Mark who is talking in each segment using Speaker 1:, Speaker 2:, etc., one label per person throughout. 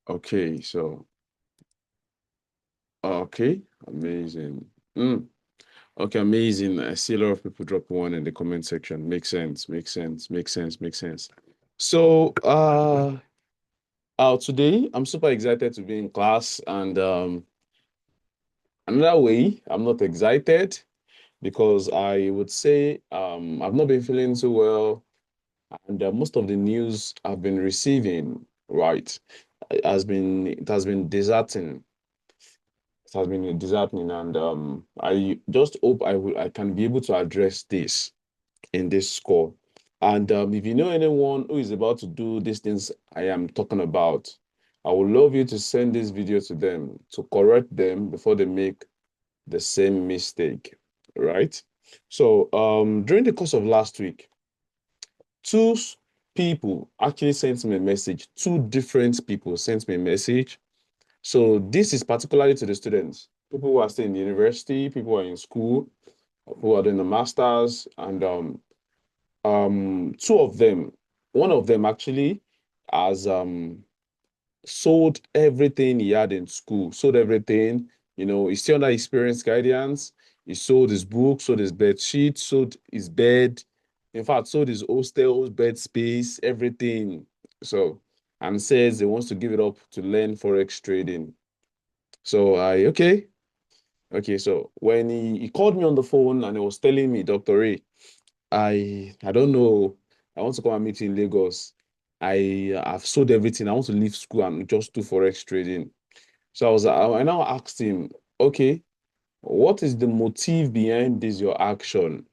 Speaker 1: Okay, so okay, amazing. Okay, amazing. I see a lot of people drop one in the comment section. Makes sense, makes sense, makes sense, makes sense. So, today I'm super excited to be in class, and another way I'm not excited because I would say I've not been feeling so well, and most of the news I've been receiving, right, it has been disheartening. It has been disheartening, and I just hope I can be able to address this in this score. And if you know anyone who is about to do these things I am talking about, I would love you to send this video to them to correct them before they make the same mistake, right? So during the course of last week, two people actually sent me a message. Two different people sent me a message. So this is particularly to the students, people who are still in the university, people who are in school, who are doing the masters, and two of them, one of them actually has sold everything he had in school, sold everything. He's still under experience guidance. He sold his book, sold his bed sheet, sold his bed. In fact, sold his hostel, bed space, everything. So, and says he wants to give it up to learn Forex trading. So okay. So when he called me on the phone and he was telling me, Dr. Ray, I don't know. I want to come and meet you in Lagos. I've sold everything. I want to leave school and just do Forex trading. So I now asked him, okay, what is the motive behind this, your action?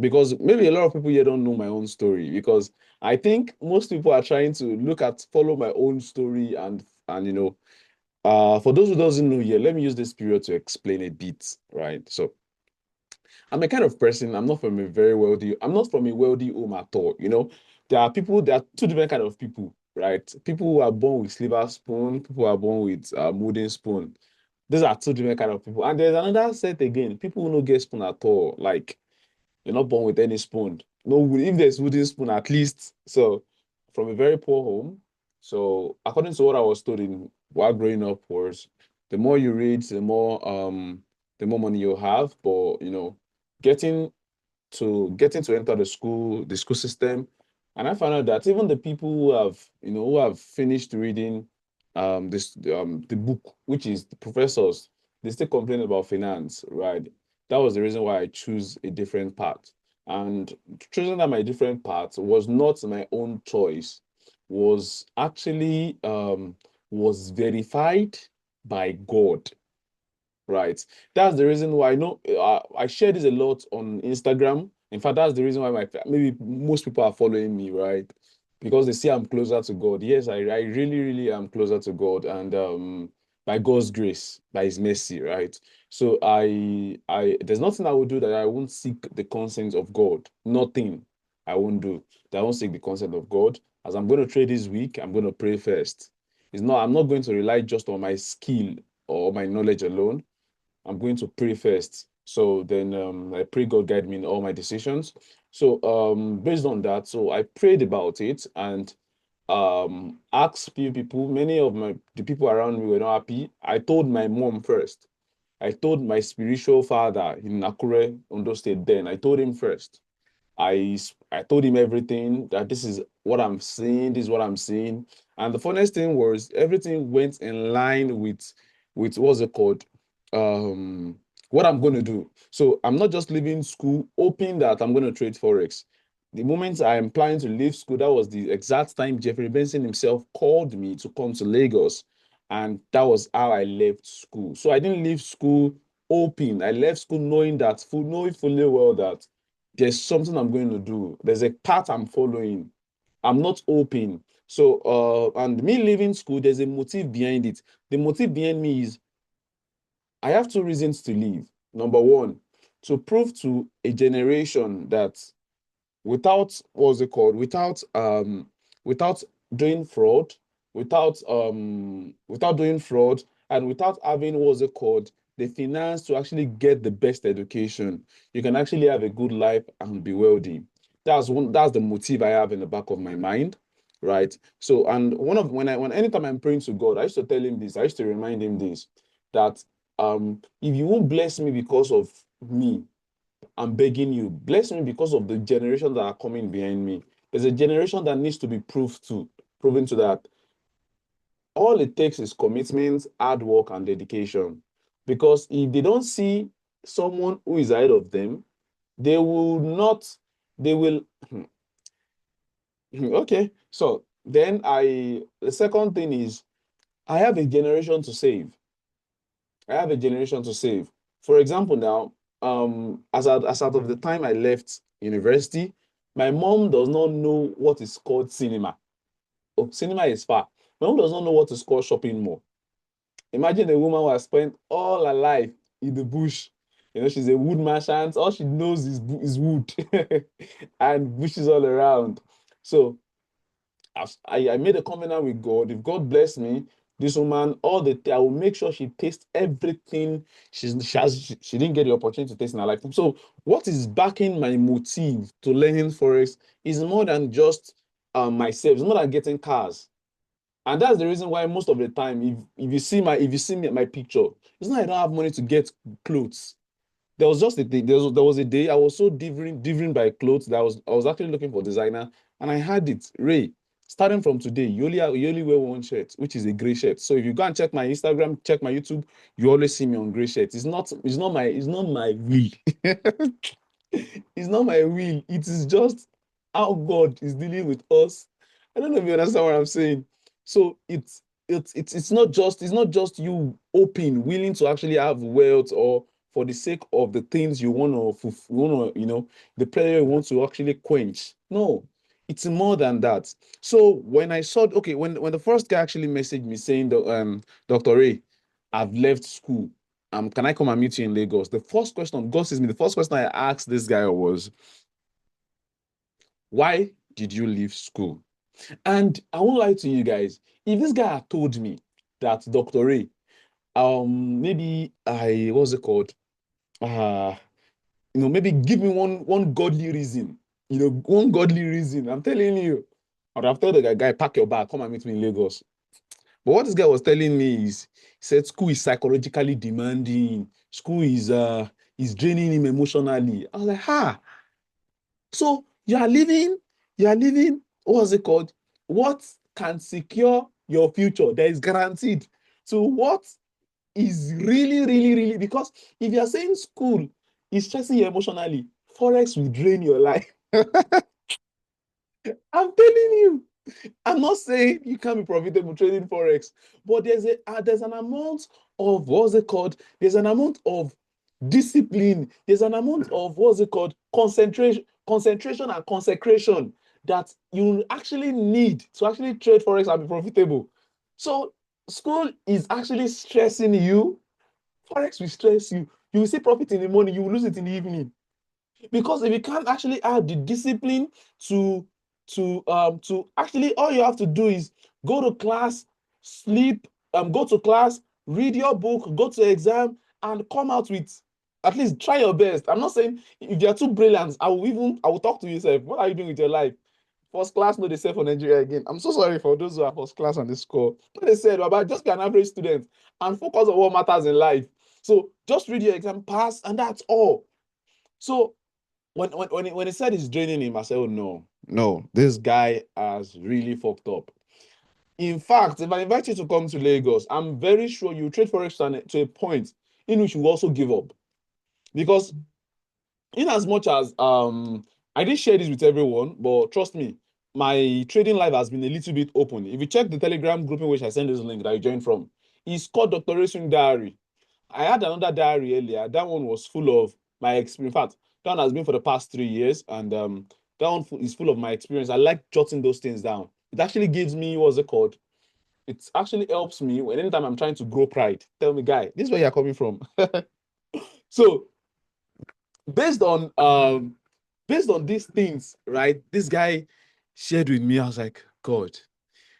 Speaker 1: Because maybe a lot of people here don't know my own story, because I think most people are trying to follow my own story, and for those who doesn't know here, let me use this period to explain a bit, right? So I'm a kind of person, I'm not from a wealthy home at all. There are two different kind of people, right? People who are born with silver spoon, people who are born with wooden spoon. These are two different kind of people. And there's another set again, people who don't get spoon at all. Like, you're not born with any spoon. No, if there's wooden spoon at least. So, from a very poor home. So, according to what I was told while growing up, was the more you read, the more money you have. But getting getting to enter the school system, and I found out that even the people who have finished reading the book, which is the professors, they still complain about finance, right? That was the reason why I choose a different path. And choosing that my different path was not my own choice, was actually was verified by God. Right. That's the reason why I know I share this a lot on Instagram. In fact, that's the reason why maybe most people are following me, right? Because they see I'm closer to God. Yes, I really, really am closer to God, and by God's grace, by His mercy, right? So there's nothing I will do that I won't seek the consent of God. Nothing I won't do that I won't seek the consent of God. As I'm going to trade this week, I'm going to pray first. I'm not going to rely just on my skill or my knowledge alone. I'm going to pray first. So then I pray God guide me in all my decisions. So based on that, so I prayed about it and asked few people. Many of the people around me were not happy. I told my mom first. I told my spiritual father in Nakure, Ondo State then. I told him first. I told him everything, that this is what I'm seeing, this is what I'm seeing. And the funniest thing was everything went in line with what's it called? What I'm going to do. So I'm not just leaving school hoping that I'm going to trade Forex. The moment I am planning to leave school, that was the exact time Jeffrey Benson himself called me to come to Lagos. And that was how I left school. So I didn't leave school hoping. I left school knowing fully well that there's something I'm going to do. There's a path I'm following. I'm not hoping. So, and me leaving school, there's a motive behind it. The motive behind me is I have two reasons to leave. Number one, to prove to a generation that without what's it called, without doing fraud, without doing fraud, and without having what's it called, the finance to actually get the best education, you can actually have a good life and be wealthy. That's the motive I have in the back of my mind, right? So, and when anytime I'm praying to God, I used to tell him this, I used to remind him this, that if you won't bless me because of me, I'm begging you, bless me because of the generation that are coming behind me. There's a generation that needs to be proven to that all it takes is commitment, hard work, and dedication. Because if they don't see someone who is ahead of them, they will not, they will, okay. So then the second thing is, I have a generation to save. I have a generation to save. For example, now, as out of the time I left university, my mom does not know what is called cinema. Oh, cinema is far. My mom does not know what is called shopping mall. Imagine a woman who has spent all her life in the bush. You know, she's a wood merchant. All she knows is wood and bushes all around. So I made a covenant with God. If God bless me, this woman, I will make sure she tastes everything she didn't get the opportunity to taste in her life. So, what is backing my motive to learning Forex is more than just myself, it's more than getting cars. And that's the reason why most of the time, if you see me my picture, it's not I don't have money to get clothes. There was just a day, there was a day I was so different by clothes that I was actually looking for designer, and I had it. Ray, starting from today, you only wear one shirt, which is a gray shirt. So if you go and check my Instagram, check my YouTube, you always see me on gray shirts. It's not my will. It's not my will. It is just how God is dealing with us. I don't know if you understand what I'm saying. So it's not just you open, willing to actually have wealth or for the sake of the things the prayer you want to actually quench. No, it's more than that. So when I saw, okay, when the first guy actually messaged me saying, Dr. Ray, I've left school. Can I come and meet you in Lagos? The first question, God says me, the first question I asked this guy was, why did you leave school? And I won't lie to you guys, if this guy had told me that, Dr. Ray, maybe what's it called? Maybe give me one godly reason, one godly reason. I'm telling you, I would have told the guy, pack your bag, come and meet me in Lagos. But what this guy was telling me he said school is psychologically demanding. School is draining him emotionally. I was like, so you are living, what's it called? What can secure your future that is guaranteed? So what is really, really, really, because if you are saying school is stressing you emotionally, Forex will drain your life. I'm telling you. I'm not saying you can't be profitable trading forex, but there's an amount of what's it called? There's an amount of discipline. There's an amount of what's it called? Concentration and consecration that you actually need to actually trade forex and be profitable. So school is actually stressing you. Forex will stress you. You will see profit in the morning, you will lose it in the evening. Because if you can't actually add the discipline to to actually, all you have to do is go to class, sleep, go to class, read your book, go to exam, and come out with, at least try your best. I'm not saying if you're too brilliant, I will talk to you, say, what are you doing with your life? First class, no, they say for Nigeria again. I'm so sorry for those who are first class on the score. What they said about just be an average student and focus on what matters in life. So just read your exam, pass, and that's all. So when he said he's draining him, I said, oh no, no, this guy has really fucked up. In fact, if I invite you to come to Lagos, I'm very sure you trade forex to a point in which you also give up. Because in as much as I didn't share this with everyone, but trust me, my trading life has been a little bit open. If you check the Telegram group in which I sent this link that you joined from, it's called Dr. Racing Diary. I had another diary earlier. That one was full of my experience. In fact, that one has been for the past 3 years, and that one is full of my experience. I like jotting those things down. It actually gives me, what's it called? It actually helps me when anytime I'm trying to grow pride. Tell me, guy, this is where you're coming from. So based on based on these things, right? This guy shared with me. I was like, God.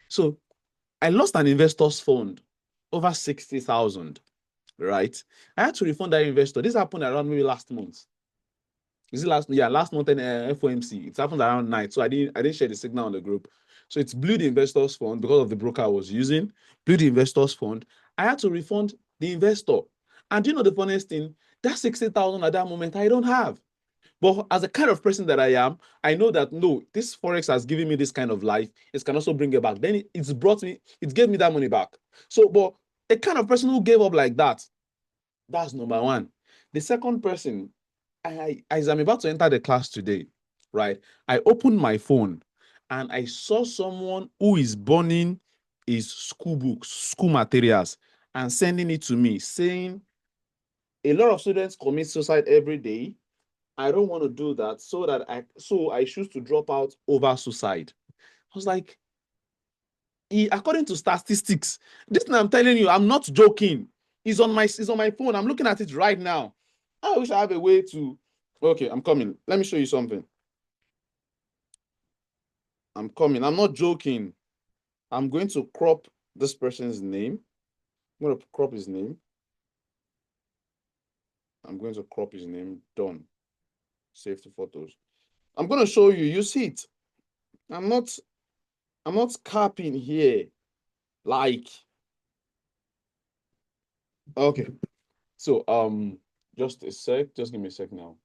Speaker 1: So I lost an investor's fund over 60,000, right? I had to refund that investor. This happened around maybe last month. Is it last? Yeah, last month in FOMC. It happened around night, so I didn't share the signal on the group. So it's blew the investors fund because of the broker I was using, blew the investors fund. I had to refund the investor. And you know the funniest thing, that 60,000 at that moment, I don't have. But as a kind of person that I am, I know that no, this Forex has given me this kind of life. It can also bring it back. Then it's brought me, it gave me that money back. So, but a kind of person who gave up like that, that's number one. The second person, as I'm about to enter the class today, right? I opened my phone and I saw someone who is burning his school books, school materials, and sending it to me, saying a lot of students commit suicide every day. I don't want to do that, so I choose to drop out over suicide. I was like, according to statistics, this thing I'm telling you, I'm not joking. It's on my phone. I'm looking at it right now. I wish I have a way to. Okay, I'm coming. Let me show you something. I'm coming. I'm not joking. I'm going to crop this person's name. I'm going to crop his name. I'm going to crop his name. Done. Save the photos. I'm going to show you. You see it. I'm not capping here. Like, okay. So just a sec. Just give me a sec now.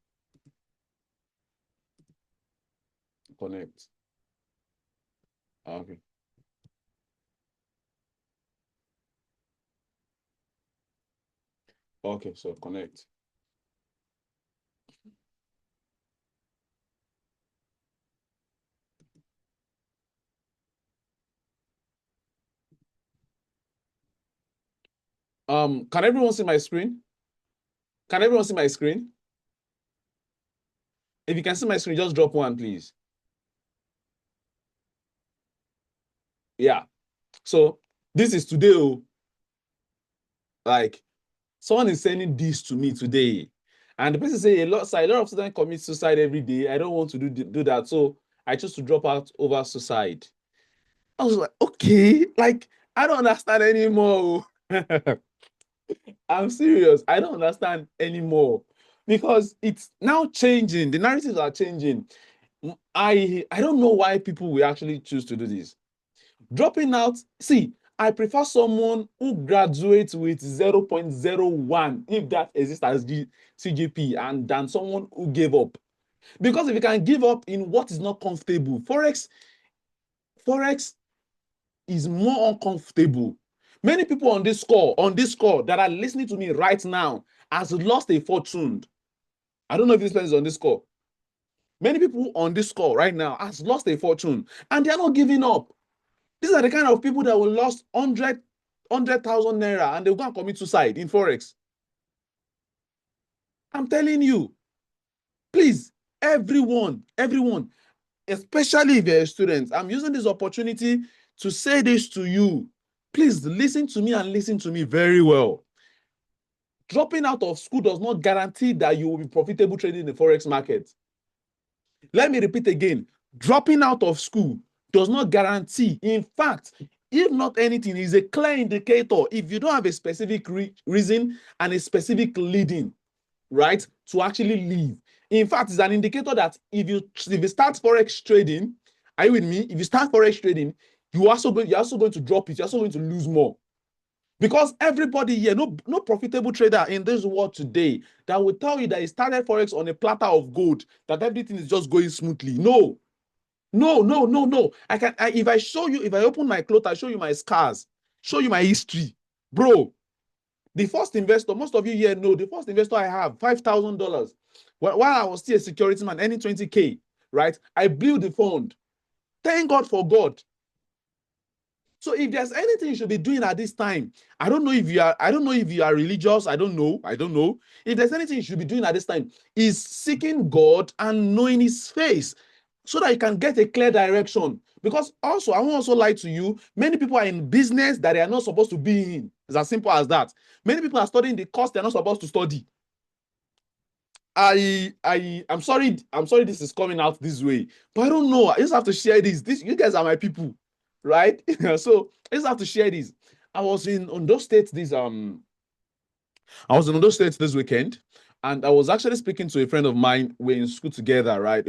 Speaker 1: Connect. Okay. Okay, so connect. Can everyone see my screen? Can everyone see my screen? If you can see my screen, just drop one, please. Yeah. So this is today. Oh, like someone is sending this to me today, and the person say a lot of students commit suicide every day. I don't want to do that, so I choose to drop out over suicide. I was like, okay, like I don't understand anymore. I'm serious. I don't understand anymore because it's now changing. The narratives are changing. I don't know why people will actually choose to do this. Dropping out, see, I prefer someone who graduates with 0.01, if that exists as CGP, and than someone who gave up. Because if you can give up in what is not comfortable, Forex is more uncomfortable. Many people on this call that are listening to me right now has lost a fortune. I don't know if this person is on this call. Many people on this call right now has lost a fortune and they are not giving up. These are the kind of people that will lost 100,000 naira and they'll go and commit suicide in Forex. I'm telling you, please, everyone, especially if you're a student, I'm using this opportunity to say this to you. Please listen to me and listen to me very well. Dropping out of school does not guarantee that you will be profitable trading in the Forex market. Let me repeat again. Dropping out of school does not guarantee. In fact, if not anything, is a clear indicator if you don't have a specific reason and a specific leading, right, to actually leave. In fact, it's an indicator that if you start Forex trading, are you with me? If you start Forex trading, you're also going to drop it. You're also going to lose more. Because everybody here, no profitable trader in this world today that will tell you that he started Forex on a platter of gold, that everything is just going smoothly. No. If I show you, if I open my cloth, I show you my scars, show you my history. Bro, the first investor, most of you here know, the first investor I have, $5,000. While I was still a security man, earning 20K, right? I blew the fund. Thank God for God. So if there's anything you should be doing at this time, I don't know if you are religious. I don't know. If there's anything you should be doing at this time, is seeking God and knowing his face so that you can get a clear direction. Because also, I won't also lie to you, many people are in business that they are not supposed to be in. It's as simple as that. Many people are studying the course they're not supposed to study. I'm sorry this is coming out this way, but I don't know. I just have to share this. You guys are my people, right? So I just have to share this. I was in Ondo State this weekend. And I was actually speaking to a friend of mine. We're in school together, right?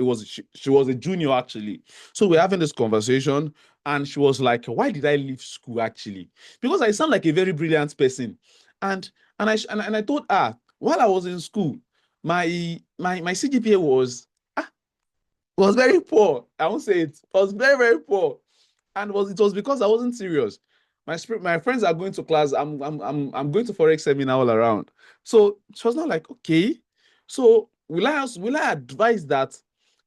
Speaker 1: She was a junior actually. So we're having this conversation, and she was like, "Why did I leave school actually? Because I sound like a very brilliant person." And and I told her while I was in school, my CGPA was very poor. I won't say it was very, very poor. And it was because I wasn't serious. My friends are going to class. I'm going to Forex seminar all around. So she was not like, okay. So will I advise that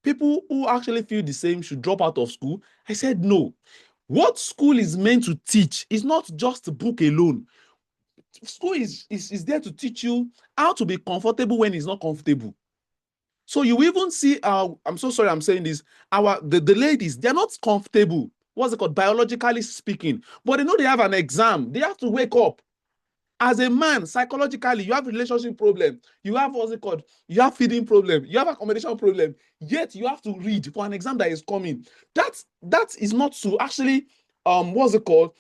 Speaker 1: people who actually feel the same should drop out of school? I said no. What school is meant to teach is not just book alone. School is there to teach you how to be comfortable when it's not comfortable. So you even see I'm so sorry I'm saying this, the ladies, they're not comfortable. What's it called? Biologically speaking. But they know they have an exam. They have to wake up. As a man, psychologically, you have relationship problem. You have what's it called? You have feeding problem. You have accommodation problem. Yet you have to read for an exam that is coming. That is not to actually what's it called?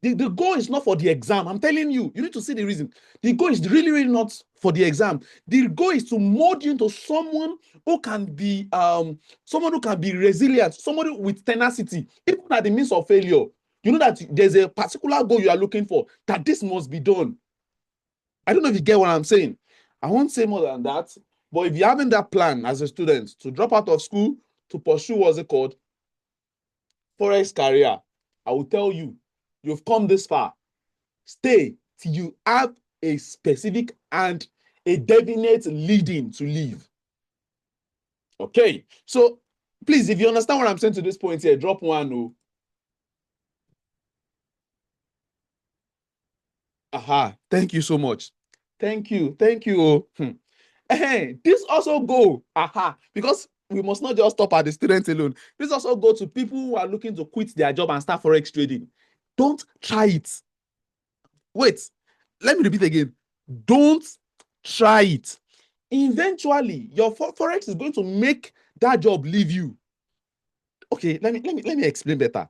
Speaker 1: The goal is not for the exam. I'm telling you, you need to see the reason. The goal is really, really not for the exam. The goal is to mold you into someone who can be resilient, somebody with tenacity, even at the midst of failure. You know that there's a particular goal you are looking for, that this must be done. I don't know if you get what I'm saying. I won't say more than that. But if you're having that plan as a student to drop out of school to pursue what's it called? Forex career, I will tell you, you've come this far. Stay till you have a specific and a definite leading to leave. Okay. So please, if you understand what I'm saying to this point here, drop one. Oh. Aha. Thank you so much. Thank you. Thank you. Oh. This also go. Aha. Because we must not just stop at the students alone. This also go to people who are looking to quit their job and start Forex trading. Don't try it. Wait, let me repeat again. Don't try it. Eventually, your Forex is going to make that job leave you. Okay, let me explain better.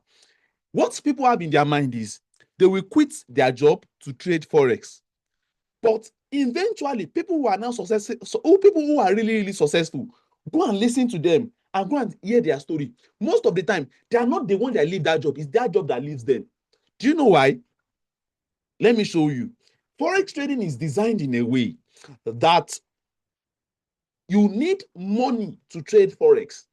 Speaker 1: What people have in their mind is they will quit their job to trade Forex. But eventually, people who are now successful, people who are really, really successful, go and listen to them and go and hear their story. Most of the time, they are not the one that leave that job. It's their job that leaves them. Do you know why? Let me show you. Forex trading is designed in a way that you need money to trade Forex.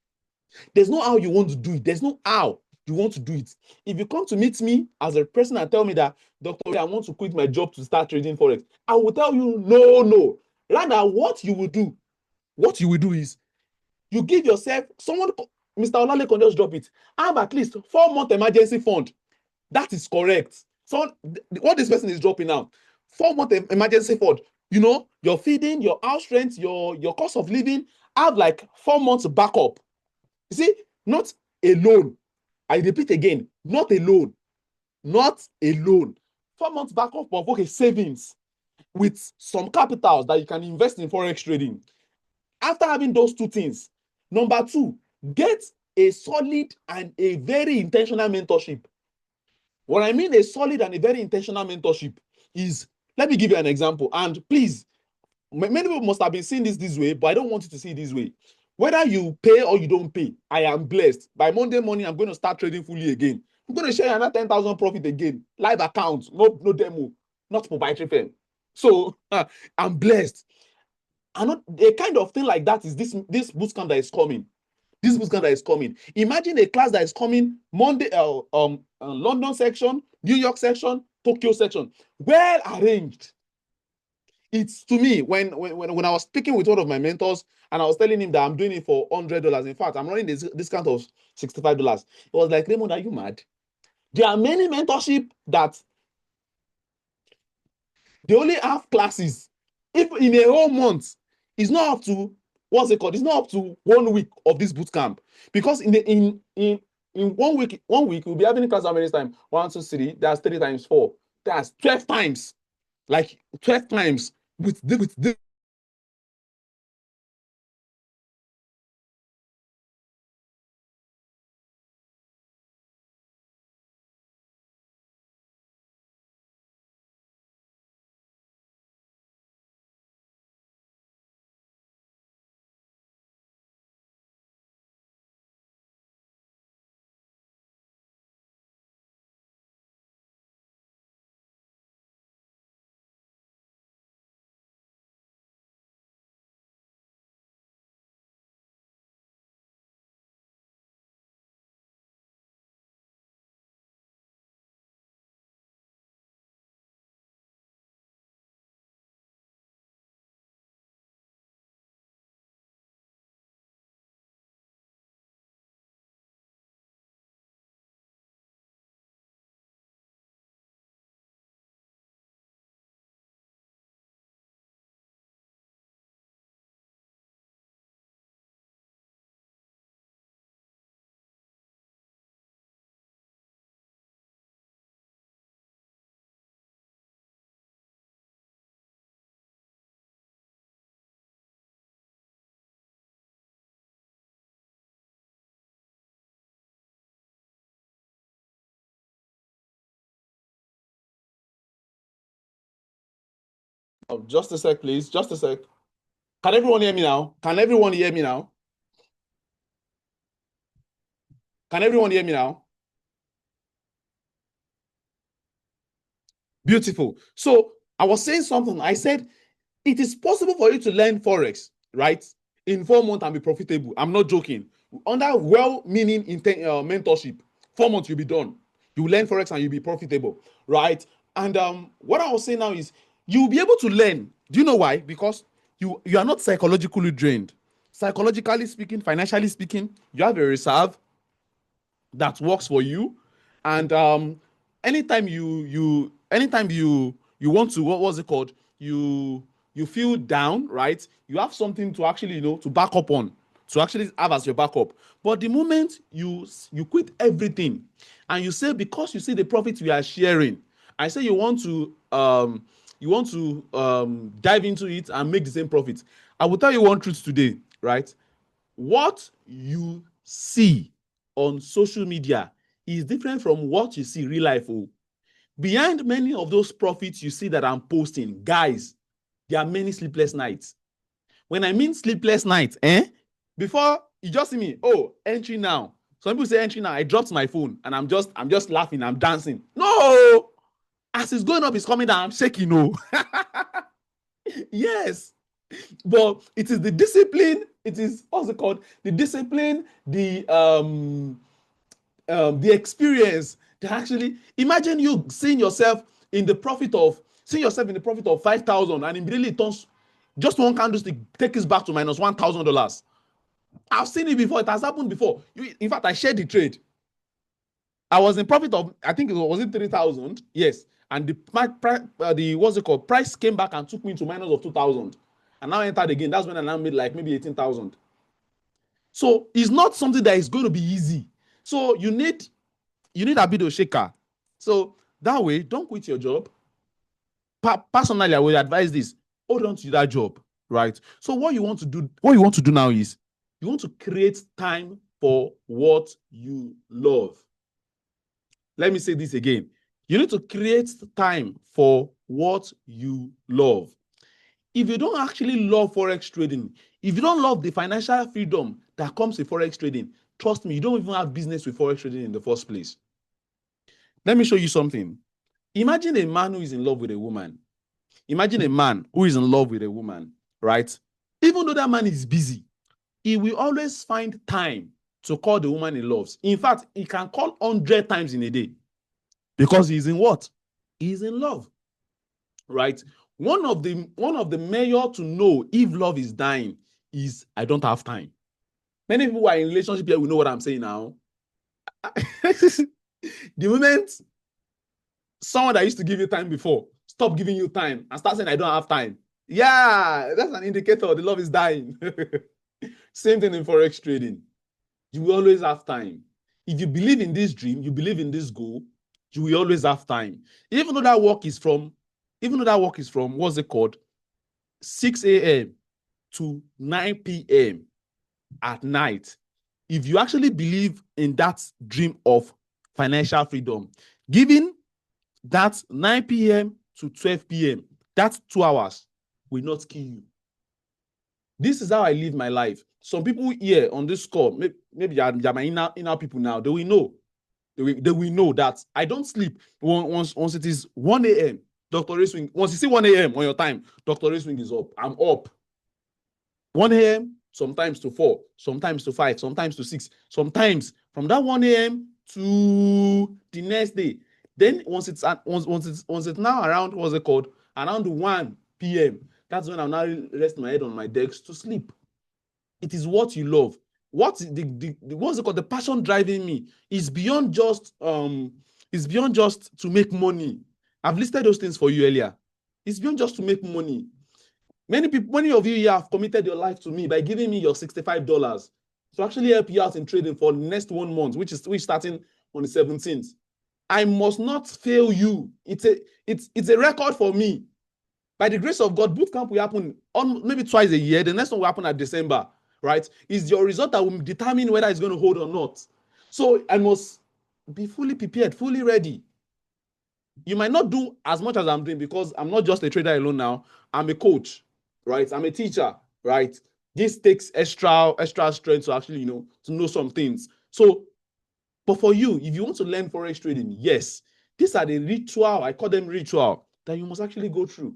Speaker 1: There's no how you want to do it. There's no how you want to do it. If you come to meet me as a person and tell me that, Doctor, I want to quit my job to start trading Forex, I will tell you, no, no. Rather, what you will do is you give yourself, Mr. Olale can just drop it. Have at least 4 month emergency fund. That is correct. So what this person is dropping now, 4 month emergency fund. You know, your feeding, your house rent, your cost of living, have like 4 months backup. You see, not alone. I repeat again, not alone. Not alone. 4 months backup of okay savings with some capitals that you can invest in Forex trading. After having those two things, number two, get a solid and a very intentional mentorship. What I mean a solid and a very intentional mentorship is, let me give you an example. And please, many people must have been seeing this way, but I don't want you to see it this way. Whether you pay or you don't pay, I am blessed. By Monday morning, I'm going to start trading fully again. I'm going to share another 10,000 profit again. Live account, no demo, not proprietary firm. So I'm blessed. And not, a kind of thing like that is this bootcamp that is coming. This bootcamp that is coming. Imagine a class that is coming Monday, London section, New York section, Tokyo section, well arranged. It's to me when I was speaking with one of my mentors and I was telling him that I'm doing it for $100. In fact, I'm running this discount of $65. It was like, Raymond, are you mad? There are many mentorship that they only have classes. If in a whole month, it's not up to what's it called? It's not up to 1 week of this boot camp. Because in 1 week, we'll be having class how many times? 1, 2, 3, that's 3 times 4. That's 12 times. Like 12 times with Just a sec, please. Just a sec. Can everyone hear me now? Can everyone hear me now? Can everyone hear me now? Beautiful. So I was saying something. I said it is possible for you to learn Forex, right? In 4 months and be profitable. I'm not joking. Under well-meaning mentorship, 4 months you'll be done. You learn Forex and you'll be profitable, right? And what I was saying now is you'll be able to learn. Do you know why? Because you are not psychologically drained. Psychologically speaking, financially speaking, you have a reserve that works for you. And anytime you want to, what was it called, you feel down, right? You have something to actually, to back up on, to actually have as your backup. But the moment you quit everything and you say, because you see the profits we are sharing, I say you want to dive into it and make the same profit. I will tell you one truth today, right? What you see on social media is different from what you see real life. Oh, behind many of those profits you see that I'm posting, guys, there are many sleepless nights. When I mean sleepless nights, before you just see me, oh, entry now. Some people say entry now. I dropped my phone and I'm just laughing, I'm dancing. No, as it's going up, it's coming down, I'm shaking. No, yes. But it is the discipline, it is what's it called? The discipline, the experience that actually, imagine you seeing yourself in the profit of 5,000 and immediately it turns just one candlestick, take it back to minus $1,000. I've seen it before, it has happened before. In fact, I shared the trade. I was in profit of, I think it was it 3,000, yes, and the what's it called, price came back and took me to minus of 2,000, and now I entered again. That's when I now made like maybe 18,000. So it's not something that is going to be easy. So you need a bit of shaker. So that way, don't quit your job. Personally, I would advise this: hold on to that job, right? So what you want to do now is you want to create time for what you love. Let me say this again. You need to create time for what you love. If you don't actually love Forex trading, if you don't love the financial freedom that comes with Forex trading, trust me, you don't even have business with Forex trading in the first place. Let me show you something. Imagine a man who is in love with a woman. Imagine a man who is in love with a woman, right? Even though that man is busy, he will always find time to call the woman he loves. In fact, he can call 100 times in a day because he's in what? He's in love, right? One of the measure to know if love is dying is I don't have time. Many people who are in relationship here will know what I'm saying now. The moment someone that used to give you time before stop giving you time and start saying I don't have time, yeah, that's an indicator the love is dying. Same thing in Forex trading. You will always have time. If you believe in this dream, you believe in this goal, you will always have time. Even though that work is from what's it called, 6 a.m. to 9 p.m. at night. If you actually believe in that dream of financial freedom, given that 9 p.m. to 12 p.m., that's 2 hours, will not kill you. This is how I live my life. Some people here on this call, maybe they're my inner people now, they will know. They will know that I don't sleep. Once it is 1 a.m., Dr. Ray Swing, once you see 1 a.m. on your time, Dr. Ray Swing is up. I'm up. 1 a.m., sometimes to 4, sometimes to 5, sometimes to 6, sometimes from that 1 a.m. to the next day. Then once it's now around, what's it called? Around 1 p.m. That's when I'll now rest my head on my decks to sleep. It is what you love. What's it called? The passion driving me is beyond just to make money. I've listed those things for you earlier. It's beyond just to make money. Many of you here have committed your life to me by giving me your $65 to actually help you out in trading for the next 1 month, which starting on the 17th. I must not fail you. It's a record for me. By the grace of God, boot camp will happen on maybe twice a year. The next one will happen at December, right? It's your result that will determine whether it's going to hold or not. So I must be fully prepared, fully ready. you might not do as much as I'm doing because I'm not just a trader alone now. I'm a coach, right? I'm a teacher, right? This takes extra strength to actually, to know some things. So, but for you, if you want to learn forex trading, yes, these are the ritual, I call them ritual, that you must actually go through.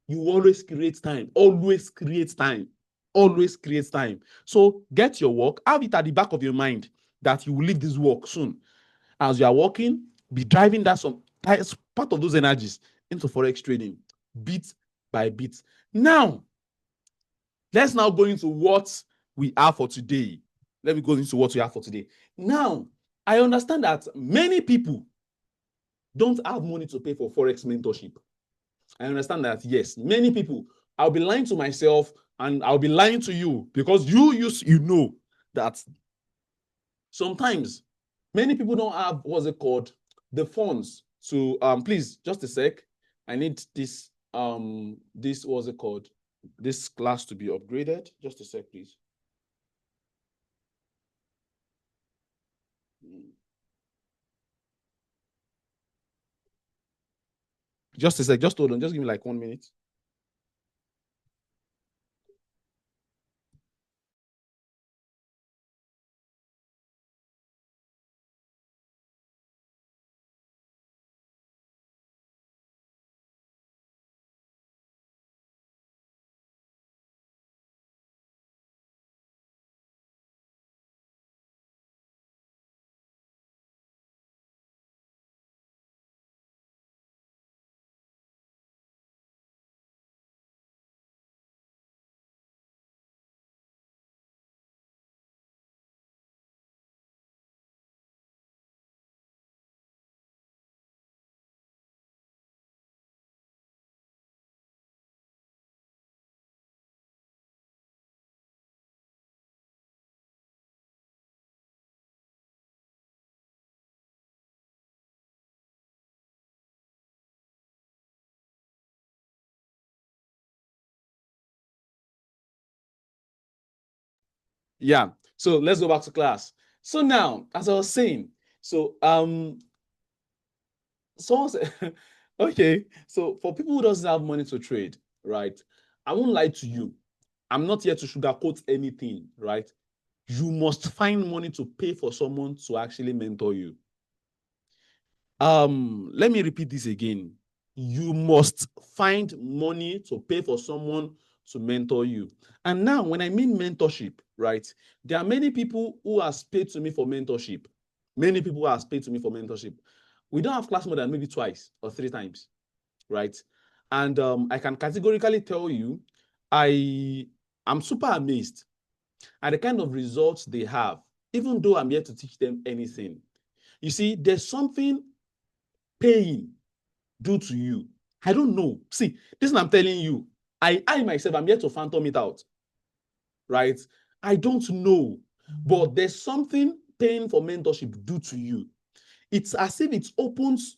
Speaker 1: You always create time, always create time, always create time. So get your work, have it at the back of your mind that you will leave this work soon. As you are working, be driving that some part of those energies into forex trading, bit by bit. Now, let's now go into what we have for today. Let me go into what we have for today. Now, I understand that many people don't have money to pay for forex mentorship. I understand that, yes, many people. I'll be lying to myself and I'll be lying to you because you know that sometimes many people don't have, what's it called, the funds to please just a sec. I need this what's it called, this class to be upgraded. Just a sec, please. Just a sec, just hold on, just give me like 1 minute. Yeah, so let's go back to class. So now, as I was saying, so someone said, okay, so for people who doesn't have money to trade, right? I won't lie to you. I'm not here to sugarcoat anything, right? You must find money to pay for someone to actually mentor you. Let me repeat this again. You must find money to pay for someone to mentor you. And now, when I mean mentorship, right, there are many people who have paid to me for mentorship. Many people who have paid to me for mentorship. We don't have class more than maybe twice or 3 times, right? And I can categorically tell you, I'm super amazed at the kind of results they have, even though I'm here to teach them anything. You see, there's something paying do to you. I don't know. See, this is what I'm telling you. I myself, I'm here to phantom it out, right? I don't know, but there's something paying for mentorship do to you. It's as if it opens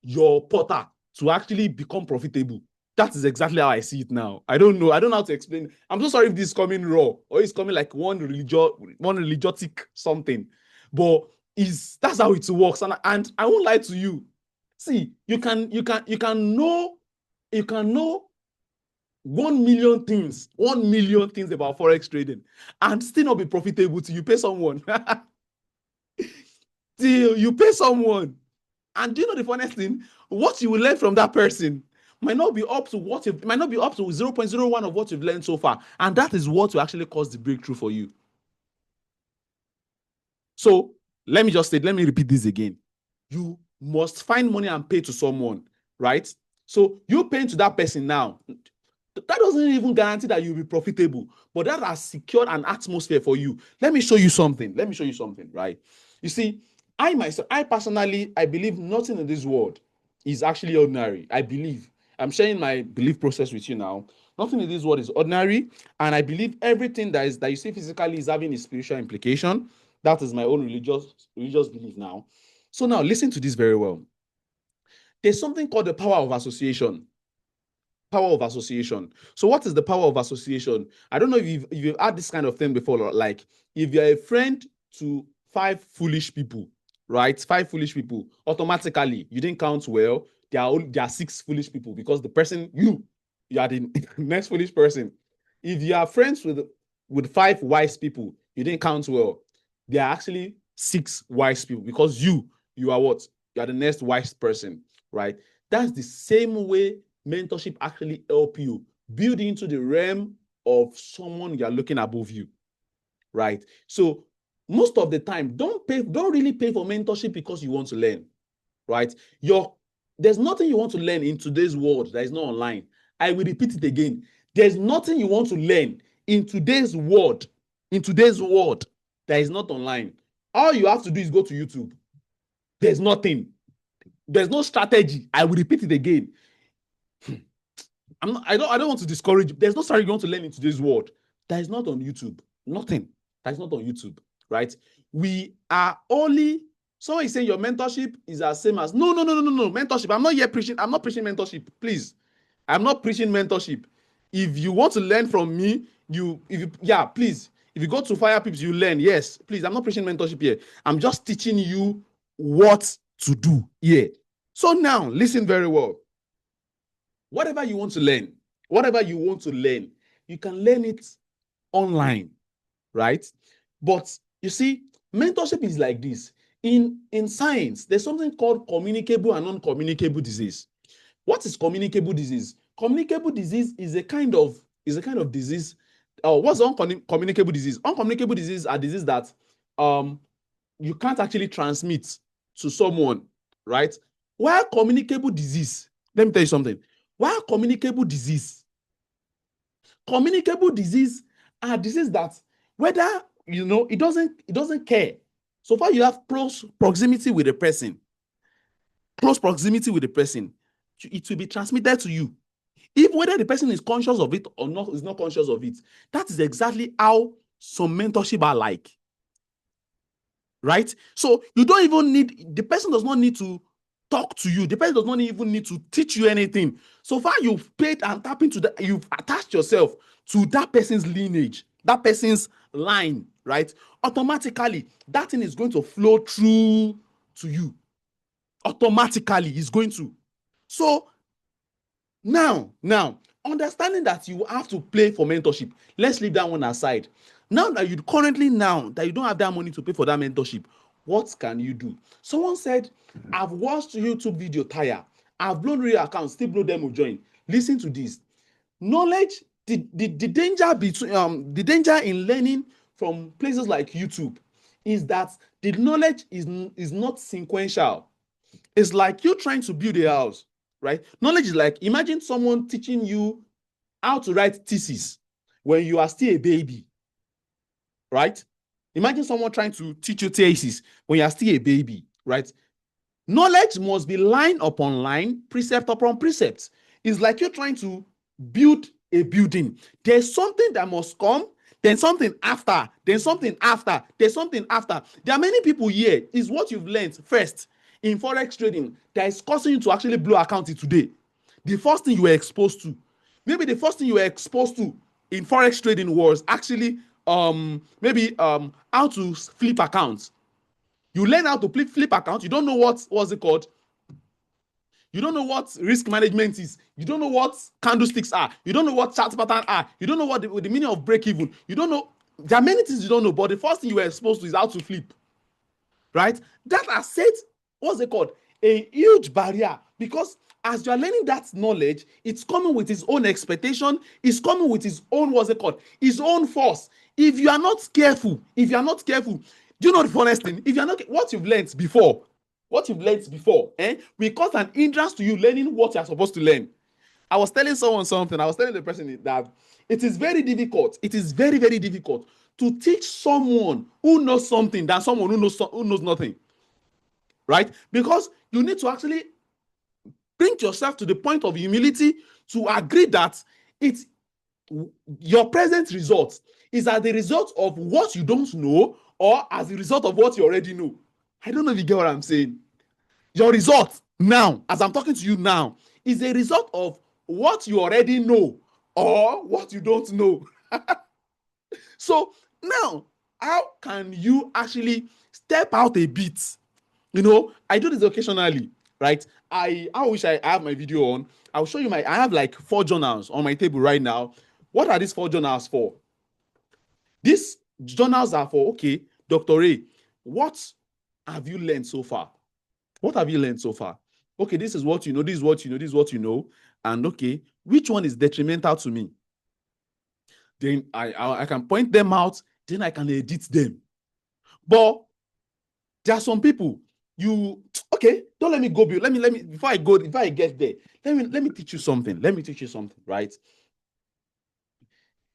Speaker 1: your portal to actually become profitable. That is exactly how I see it now. I don't know. I don't know how to explain. I'm so sorry if this is coming raw or it's coming like one religiotic something, but that's how it works. And I won't lie to you. See, you can know 1 million things about forex trading and still not be profitable till you pay someone. Till you pay someone. And do you know the funniest thing? What you will learn from that person might not be up to 0.01 of what you've learned so far. And that is what will actually cause the breakthrough for you. So let me repeat this again. You must find money and pay to someone, right? So you paying to that person now, that doesn't even guarantee that you'll be profitable, but that has secured an atmosphere for you. Let me show you something, right? You see, I personally, I believe nothing in this world is actually ordinary. I believe, I'm sharing my belief process with you now. Nothing in this world is ordinary, and I believe everything that you see physically is having a spiritual implication. That is my own religious belief now. So now listen to this very well. There's something called the power of association. Power of association. So what is the power of association? I don't know if you've had this kind of thing before, like if you're a friend to 5 foolish people, right? 5 foolish people, automatically you didn't count well. there are 6 foolish people, because the person you are the next foolish person. If you are friends with 5 wise people, you didn't count well. There are actually 6 wise people, because you are what? You are the next wise person, right? That's the same way mentorship actually help you build into the realm of someone you are looking above you, right? So most of the time, don't really pay for mentorship because you want to learn, right? There's nothing you want to learn in today's world that is not online. I will repeat it again. There's nothing you want to learn in today's world that is not online. All you have to do is go to YouTube. There's nothing. There's no strategy. I will repeat it again. I don't want to discourage you. There's no strategy you want to learn in today's world that is not on YouTube. Nothing. That is not on YouTube, right? We are only, someone is saying your mentorship is the same as, no, mentorship. I'm not preaching mentorship, please. I'm not preaching mentorship. If you want to learn from me, please. If you go to Fire Pips, you learn. Yes, please. I'm not preaching mentorship here. I'm just teaching you what to do here. So now, listen very well. Whatever you want to learn, you can learn it online, right? But you see, mentorship is like this. In science, there's something called communicable and non-communicable disease. What is communicable disease? Communicable disease is a kind of disease. What's uncommunicable disease? Uncommunicable disease are diseases that you can't actually transmit to someone, right? While communicable disease, let me tell you something. While communicable disease are diseases that, whether it doesn't care. So far you have close proximity with the person, it will be transmitted to you. Even whether the person is conscious of it or not, is not conscious of it. That is exactly how some mentorship are like, right? So you don't even need, the person does not need to talk to you. The person does not even need to teach you anything. So far you've paid and tapped into that, you've attached yourself to that person's lineage, that person's line, right? Automatically, that thing is going to flow through to you. Automatically, it's going to. So now, understanding that you have to pay for mentorship, let's leave that one aside. Now that you don't have that money to pay for that mentorship, what can you do? Someone said, I've watched YouTube video tire. I've blown real accounts, still blow them will join. Listen to this. Knowledge, the danger in learning from places like YouTube is that the knowledge is not sequential. It's like you're trying to build a house, right? Knowledge is like, imagine someone teaching you how to write thesis when you are still a baby, right? Imagine someone trying to teach you thesis when you are still a baby, right? Knowledge must be line upon line, precept upon precept. It's like you're trying to build a building. There's something that must come, then something after, then something after, there's something after. There are many people here, is what you've learned first in Forex trading that is causing you to actually blow account today. The first thing you were exposed to, maybe the first thing you were exposed to in Forex trading was actually how to flip accounts. You learn how to flip account. You don't know what's it called. You don't know what risk management is. You don't know what candlesticks are. You don't know what chart pattern are. You don't know what the meaning of break even. You don't know. There are many things you don't know, but the first thing you were exposed to is how to flip, right? That has set, what's it called, a huge barrier, because as you are learning that knowledge, it's coming with its own expectation. It's coming with its own, what's it called, its own force. If you are not careful, do you know the funniest thing? If you're not, what you've learned before, will cause an hindrance to you learning what you're supposed to learn. I was telling someone something. I was telling the person that it is very difficult. It is very, very difficult to teach someone who knows something than someone who knows nothing, right? Because you need to actually bring yourself to the point of humility to agree that it's your present result is as the result of what you don't know or as a result of what you already know. I don't know if you get what I'm saying. Your result now, as I'm talking to you now, is a result of what you already know or what you don't know. So now, how can you actually step out a bit? I do this occasionally, right? I wish I have my video on. I'll show you I have like 4 journals on my table right now. What are these 4 journals for? These journals are for, okay, Dr. Ray, what have you learned so far? What have you learned so far? Okay, this is what you know, this is what you know, this is what you know. And okay, which one is detrimental to me? Then I can point them out, then I can edit them. But there are some people, okay, don't let me go, let me before I get there, let me teach you something. Let me teach you something, right?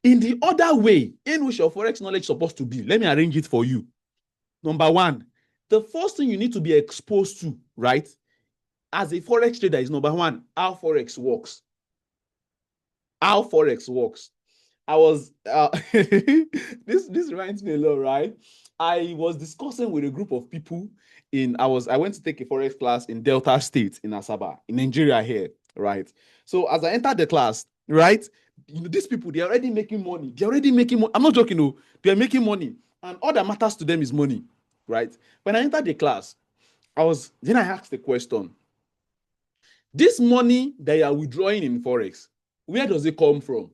Speaker 1: In the other way in which your Forex knowledge is supposed to be, let me arrange it for you. Number one, the first thing you need to be exposed to, right, as a Forex trader is number one, how Forex works. How Forex works. I was this reminds me a lot, right? I was discussing with a group of people I went to take a Forex class in Delta State in Asaba, in Nigeria here, right? So as I entered the class, right, these people, they're already making money. They're already making money. I'm not joking, no. They're making money. And all that matters to them is money, right? When I entered the class, then I asked the question, this money that you are withdrawing in Forex, where does it come from?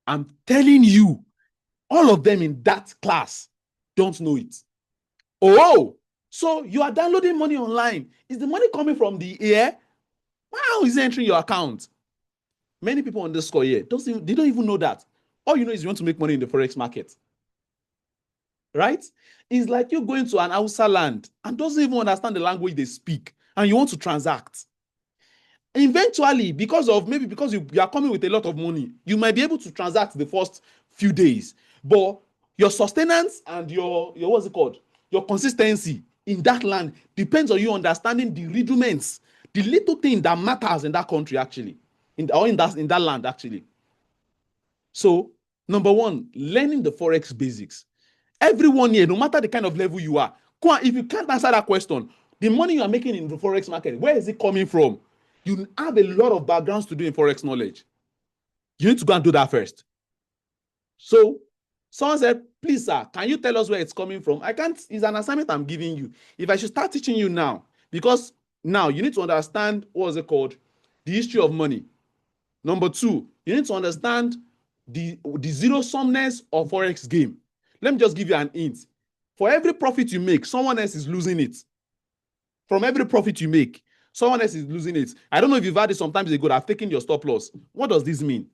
Speaker 1: I'm telling you, all of them in that class don't know it. Oh, so you are downloading money online. Is the money coming from the air? How is it entering your account? Many people on this score here, they don't even know that. All you know is you want to make money in the Forex market. Right? It's like you going to an Hausa land and doesn't even understand the language they speak, and you want to transact. Eventually, because you are coming with a lot of money, you might be able to transact the first few days, but your sustenance and your what's it called, your consistency in that land depends on you understanding the rudiments, the little thing that matters in that country actually, in that land actually. So number one, learning the Forex basics. Everyone here, no matter the kind of level you are, if you can't answer that question, the money you are making in the Forex market, where is it coming from? You have a lot of backgrounds to do in Forex knowledge. You need to go and do that first. So someone said, please, sir, can you tell us where it's coming from? I can't. It's an assignment I'm giving you. If I should start teaching you now, because now you need to understand, what's it called, the history of money. Number two, you need to understand the zero-sumness of Forex game. Let me just give you an hint. For every profit you make, someone else is losing it. From every profit you make, someone else is losing it. I don't know if you've had it sometimes ago, I've taken your stop loss. What does this mean?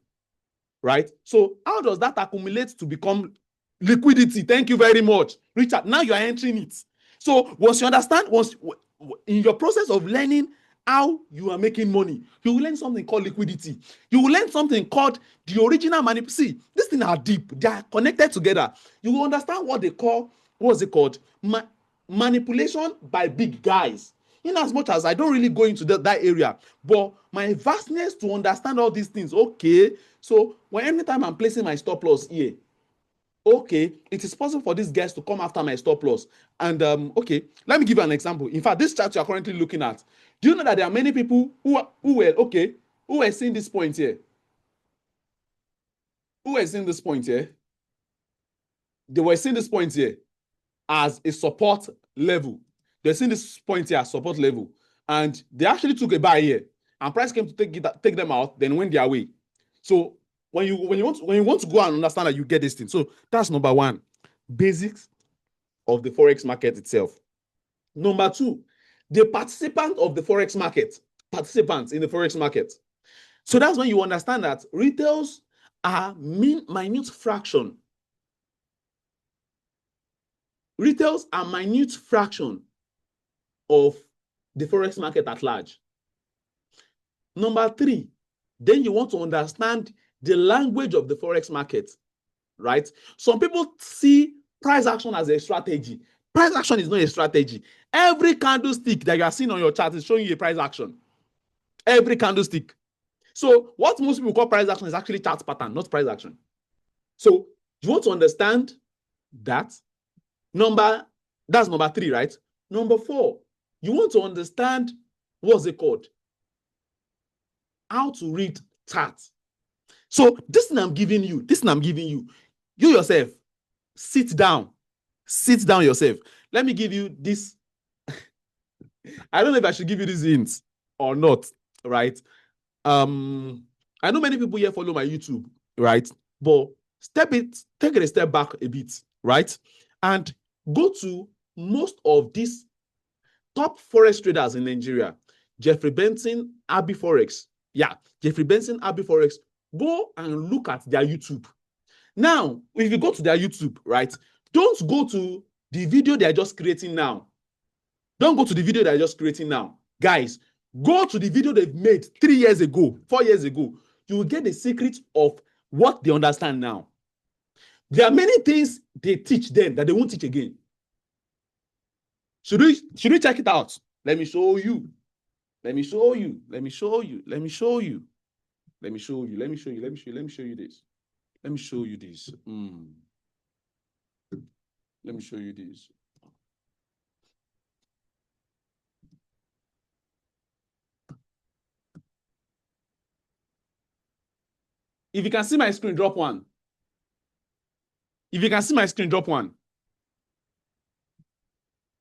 Speaker 1: Right? So how does that accumulate to become liquidity? Thank you very much, Richard. Now you are entering it. So once you understand, in your process of learning how you are making money, you will learn something called liquidity. You will learn something called the original manipulation. See, these things are deep. They are connected together. You will understand what they call, what's it called? Manipulation by big guys. In as much as I don't really go into that area, but my vastness to understand all these things, okay, so anytime I'm placing my stop loss here, okay, it is possible for these guys to come after my stop loss. And okay, let me give you an example. In fact, this chart you are currently looking at, do you know that there are many people who were seeing this point here? Who were seeing this point here? They were seeing this point here as a support level. They're seeing this point here as support level. And they actually took a buy here. And price came to take them out, then went their way. So when you want to go and understand that, you get this thing. So that's number one, basics of the Forex market itself. Number two, the participant of the Forex market, participants in the Forex market. So that's when you understand that retails are minute fraction. Retails are minute fraction of the Forex market at large. Number three, then you want to understand the language of the Forex market, right? Some people see price action as a strategy. Price action is not a strategy. Every candlestick that you are seeing on your chart is showing you a price action. Every candlestick. So what most people call price action is actually chart pattern, not price action. So you want to understand that. That's number three, right? Number four, you want to understand, what's it called? How to read charts. So this thing I'm giving you, you yourself, sit down yourself. Let me give you this. I don't know if I should give you these hints or not, right? I know many people here follow my YouTube, right? But take it a step back a bit, right? And go to most of these top forex traders in Nigeria. Jeffrey Benson, Abi Forex. Yeah, Jeffrey Benson, Abi Forex. Go and look at their YouTube. Now, if you go to their YouTube, right, don't go to the video they're just creating now. Don't go to the video they're just creating now. Guys, go to the video they've made 3 years ago, 4 years ago. You will get the secret of what they understand now. There are many things they teach them that they won't teach again. Should we check it out? Let me show you. Let me show you. Let me show you. Let me show you. Let me show you. Let me show you. Let me show you. Let me show you this. Let me show you this. Let me show you this. If you can see my screen, drop one. If you can see my screen, drop one.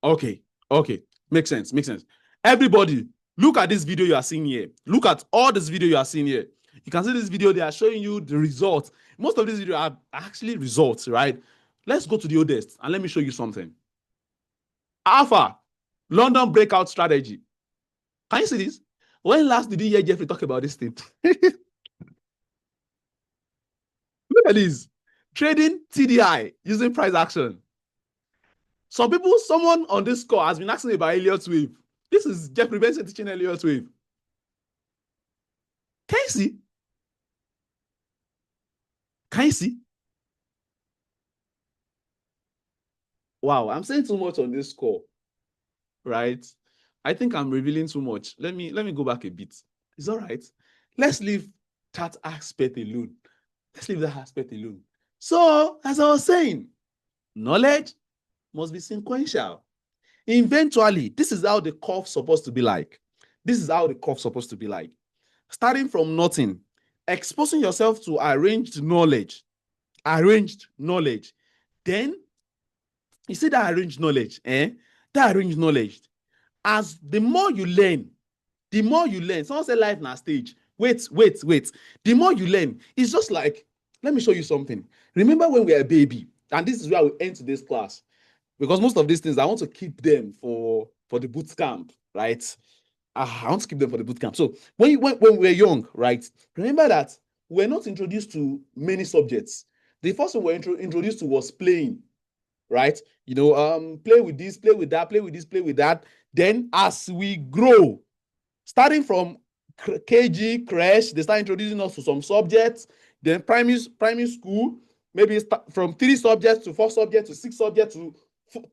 Speaker 1: Okay. Okay. Makes sense. Makes sense. Everybody, look at this video you are seeing here. Look at all this video you are seeing here. You can see this video, they are showing you the results. Most of these videos are actually results, right? Let's go to the oldest and let me show you something. Alpha, London breakout strategy. Can you see this? When last did you hear Jeffrey talk about this thing? Look at this. Trading TDI using price action. Someone on this call has been asking me about Elliott wave. This is Jeffrey Benson teaching Elliott wave. Can you see? Can you see? Wow, I'm saying too much on this call, right? I think I'm revealing too much. Let me go back a bit. It's all right. Let's leave that aspect alone. Let's leave that aspect alone. So, as I was saying, knowledge must be sequential. Eventually, this is how the curve is supposed to be like. This is how the curve is supposed to be like. Starting from nothing, exposing yourself to arranged knowledge. Arranged knowledge. Then, you see that arranged knowledge, That arranged knowledge. As the more you learn, someone say life na stage. Wait. The more you learn, it's just like, let me show you something. Remember when we were a baby, and this is where we end today's class, because most of these things, I want to keep them for the boot camp, right? I want to keep them for the boot camp. So when we were young, right, remember that we're not introduced to many subjects. The first one we're introduced to was playing, right? Play with this, play with that, play with this, play with that. Then as we grow, starting from KG, creche, they start introducing us to some subjects. Then primary school, maybe from 3 subjects to 4 subjects to 6 subjects to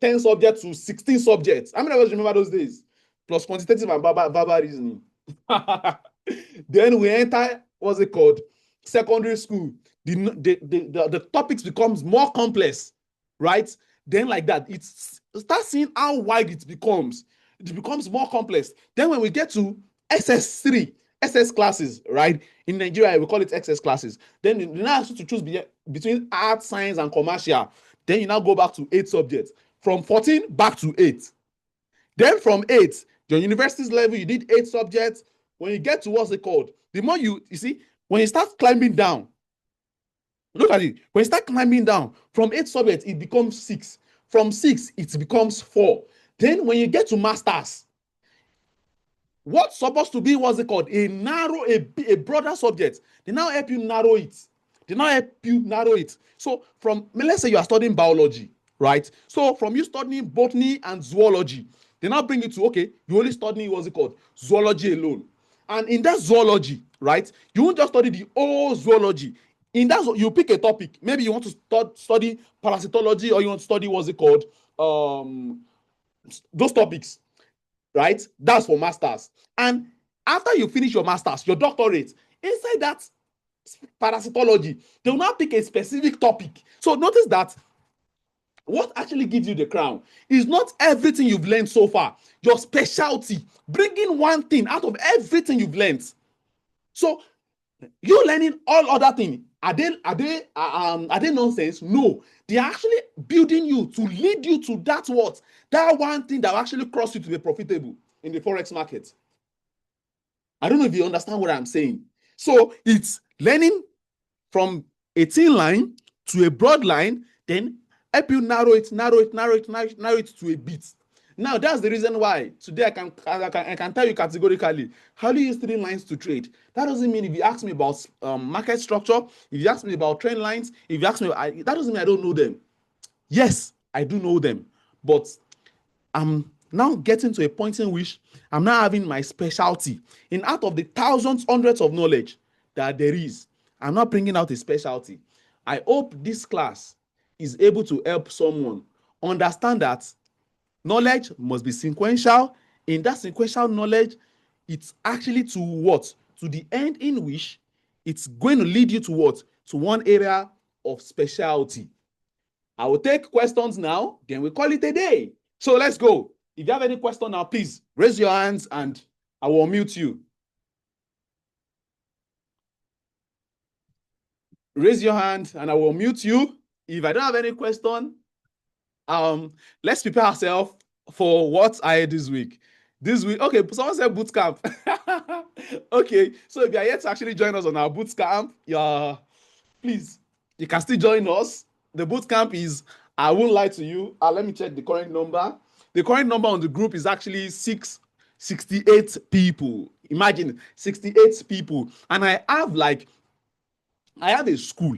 Speaker 1: 10 subjects to 16 subjects. How many of us remember those days? Plus quantitative and verbal reasoning. Then we enter, what's it called? Secondary school. The topics becomes more complex, right? Then like that, start seeing how wide it becomes. It becomes more complex. Then when we get to SS3, SS classes, right? In Nigeria, we call it SS classes. Then you now have to choose between art, science, and commercial. Then you now go back to 8 subjects. From 14 back to 8. Then from 8, your university's level, you did 8 subjects. When you get to what's it called? The more you see, when you start climbing down, look at it. When you start climbing down, from 8 subjects, it becomes 6. From 6, it becomes 4. Then when you get to masters, what's supposed to be, what's it called? A broader subject. They now help you narrow it. So let's say you are studying biology, right? So from you studying botany and zoology, they now bring you to, okay, you only studying, what's it called? Zoology alone. And in that zoology, right, you won't just study the whole zoology. In that, you pick a topic. Maybe you want to study parasitology, or you want to study, what's it called? Those topics, right? That's for masters. And after you finish your masters, your doctorate, inside that parasitology, they will now pick a specific topic. So notice that what actually gives you the crown is not everything you've learned so far, your specialty, bringing one thing out of everything you've learned. So you learning all other things, are they nonsense? No, they are actually building you to lead you to that one thing that will actually cross you to be profitable. in the Forex market. I don't know if you understand what I'm saying. So it's learning from a thin line to a broad line, then help you narrow it to a bit. Now, that's the reason why today I can tell you categorically how do you use 3 lines to trade. That doesn't mean if you ask me about market structure, if you ask me about trend lines, if you ask me, that doesn't mean I don't know them. Yes, I do know them, but I'm now getting to a point in which I'm now having my specialty. In out of the thousands, hundreds of knowledge that there is, I'm not bringing out a specialty. I hope this class is able to help someone understand that knowledge must be sequential. In that sequential knowledge, it's actually to what? To the end in which it's going to lead you to what? To one area of specialty. I will take questions now, then we call it a day. So let's go. If you have any question now, please raise your hands and I will mute you. Raise your hand and I will mute you. If I don't have any question, let's prepare ourselves for what I had this week. This week, okay, someone said boot camp. Okay, so if you are yet to actually join us on our boot camp, please, you can still join us. The boot camp is, I won't lie to you. Let me check the current number. The current number on the group is actually 68 people. Imagine 68 people. And I have a school.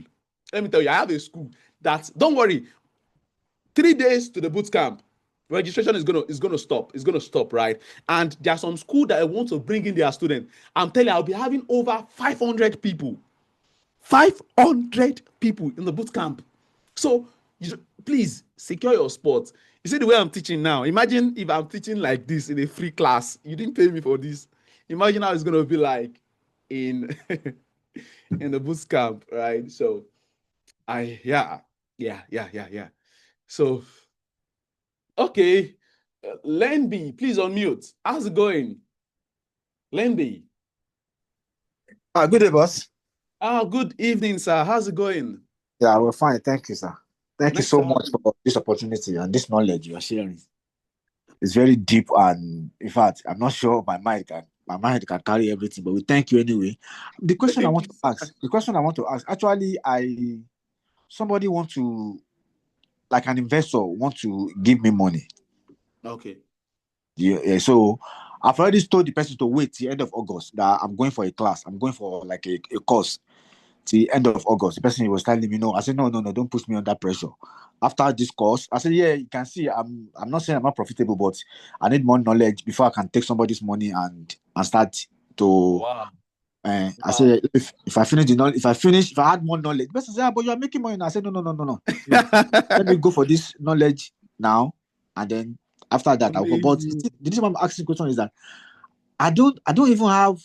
Speaker 1: Let me tell you, I have a school that, don't worry, 3 days to the boot camp. Registration is gonna stop. It's gonna stop, right? And there are some school that I want to bring in their students. I'm telling you, I'll be having over 500 people. 500 people in the boot camp. So please secure your spot. You see the way I'm teaching now. Imagine if I'm teaching like this in a free class. You didn't pay me for this. Imagine how it's gonna be like in in the boot camp, right? So yeah. So okay, Lenby, please unmute. How's it going, Lenby?
Speaker 2: Good day, boss.
Speaker 1: Good evening, sir. How's it going?
Speaker 2: Yeah, we're fine. Thank you, sir. Thank you
Speaker 1: Nice to
Speaker 2: so
Speaker 1: have
Speaker 2: much
Speaker 1: you.
Speaker 2: for this opportunity and this knowledge you are sharing. It's very deep, and in fact, I'm not sure my mind can carry everything, but we thank you anyway. The question I
Speaker 1: Thank
Speaker 2: want
Speaker 1: you,
Speaker 2: to
Speaker 1: sir.
Speaker 2: ask, the question I want to ask, actually, somebody want to, like an investor, want to give me money.
Speaker 1: Okay.
Speaker 2: Yeah, so I've already told the person to wait till end of August that I'm going for a class. I'm going for like a course till end of August. The person was telling me no. I said no, don't push me under pressure. After this course, I said yeah, you can see I'm not saying I'm not profitable, but I need more knowledge before I can take somebody's money and start to.
Speaker 1: Wow.
Speaker 2: I
Speaker 1: Wow.
Speaker 2: said if I finish the knowledge, if I had more knowledge, the person said, but you are making money. I said no. Let me go for this knowledge now, and then after that I'll go. But
Speaker 1: Amazing.
Speaker 2: the reason I'm asking question is that I don't even have,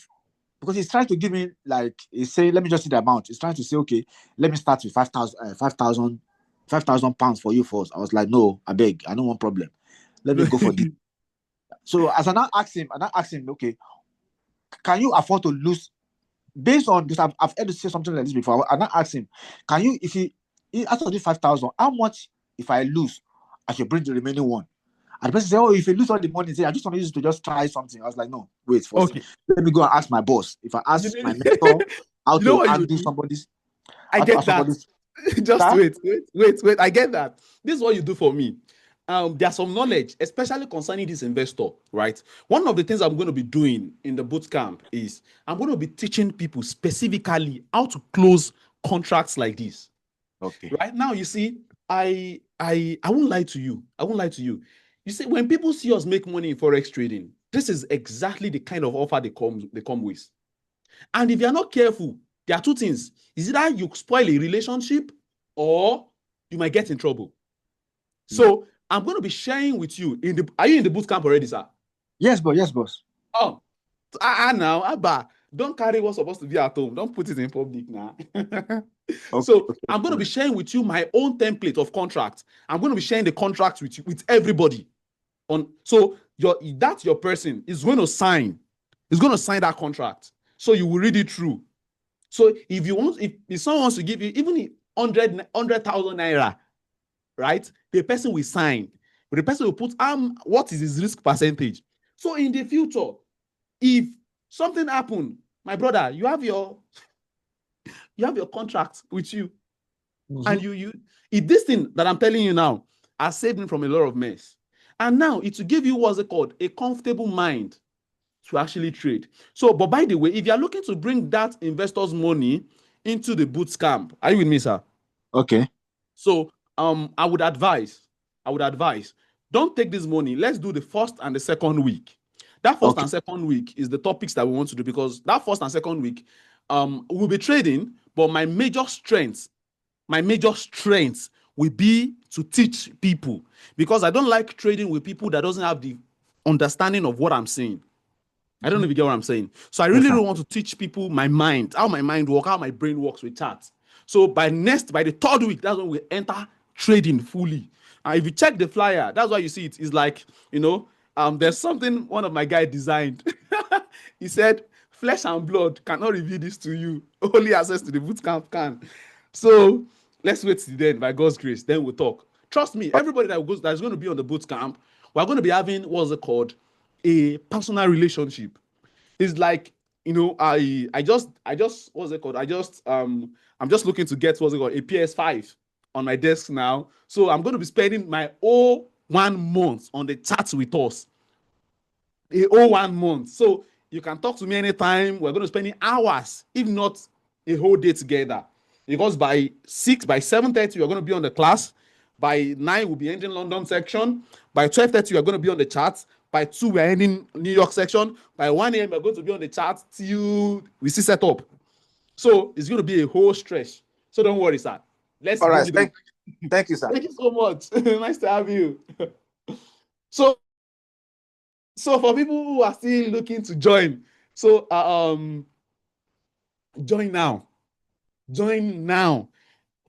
Speaker 2: because he's trying to give me, like, he's saying, let me just see the amount. He's trying to say, okay, let me start with 5,000 pounds for you first. I was like, no, I beg, I don't want problem. Let me go for this. So as I now asked him, okay, can you afford to lose based on this? I've heard to say something like this before. I now asked him, can you, if he after this 5,000, how much if I lose, I should bring the remaining one? And the person said, oh, if you lose all the money, say, I just want to use it to just try something. I was like, no, wait first.
Speaker 1: Okay.
Speaker 2: Let me go and ask my boss. If I
Speaker 1: You
Speaker 2: ask
Speaker 1: know,
Speaker 2: my mentor how
Speaker 1: you know
Speaker 2: to
Speaker 1: what you would
Speaker 2: handle
Speaker 1: do?
Speaker 2: somebody's,
Speaker 1: I
Speaker 2: how to
Speaker 1: get
Speaker 2: ask
Speaker 1: that.
Speaker 2: somebody's,
Speaker 1: Just
Speaker 2: sir?
Speaker 1: wait. I get that. This is what you do for me. There's some knowledge, especially concerning this investor, right? One of the things I'm going to be doing in the boot camp is I'm going to be teaching people specifically how to close contracts like this.
Speaker 2: Okay.
Speaker 1: Right now, you see, I won't lie to you. I won't lie to you. You see, when people see us make money in forex trading, this is exactly the kind of offer they come with. And if you're not careful, there are two things. Is either you spoil a relationship or you might get in trouble.
Speaker 2: Mm.
Speaker 1: So I'm going to be sharing with you are you in the boot camp already, sir?
Speaker 2: Yes, boss.
Speaker 1: Oh, now, Abba, don't carry what's supposed to be at home. Don't put it in public now.
Speaker 2: Okay,
Speaker 1: So
Speaker 2: okay,
Speaker 1: I'm going to be
Speaker 2: problem.
Speaker 1: sharing with you my own template of contract. I'm going to be sharing the contract with you, with everybody. So your person is going to sign. Is going to sign that contract. So you will read it through. So if someone wants to give you even 100,000 naira, right? The person will sign. But the person will put what is his risk percentage. So in the future, if something happened, my brother, you have your contract with you. And this thing that I'm telling you now has saved me from a lot of mess. And now it will give you what's it called? A comfortable mind to actually trade. So, but by the way, if you're looking to bring that investor's money into the boot camp, are you with me, sir?
Speaker 2: Okay.
Speaker 1: So, I would advise, don't take this money. Let's do the first and the second week. That first and second week is the topics that we want to do, because that first and second week, we'll be trading, but my major strength will be to teach people, because I don't like trading with people that doesn't have the understanding of what I'm saying. I don't know if you get what I'm saying. So I really want to teach people my mind, how my mind works, how my brain works with charts. So by the third week, that's when we enter trading fully. And if you check the flyer, that's why you see it. It's like, there's something one of my guys designed. He said, flesh and blood cannot reveal this to you. Only access to the bootcamp can. So let's wait till then, by God's grace. Then we'll talk. Trust me, everybody that's going to be on the bootcamp, we're going to be having, what's it called? A personal relationship. It's like, I just what's it called? I'm just looking to get, what's it called, a PS5 on my desk now. So I'm going to be spending my whole 1 month on the chat with us. A whole 1 month. So you can talk to me anytime. We're going to spend hours, if not a whole day together. Because by 7:30, we're going to be on the class. By 9, we'll be ending London section. By 12:30, we're going to be on the chat. By 2, we're ending New York section. By 1 a.m., we're going to be on the chat till we see set up. So it's going to be a whole stretch. So don't worry, sir. Let's
Speaker 2: All right.
Speaker 1: bring it.
Speaker 2: Thank you, sir.
Speaker 1: Thank you so much. Nice to have you. So for people who are still looking to join, so join now. Join now.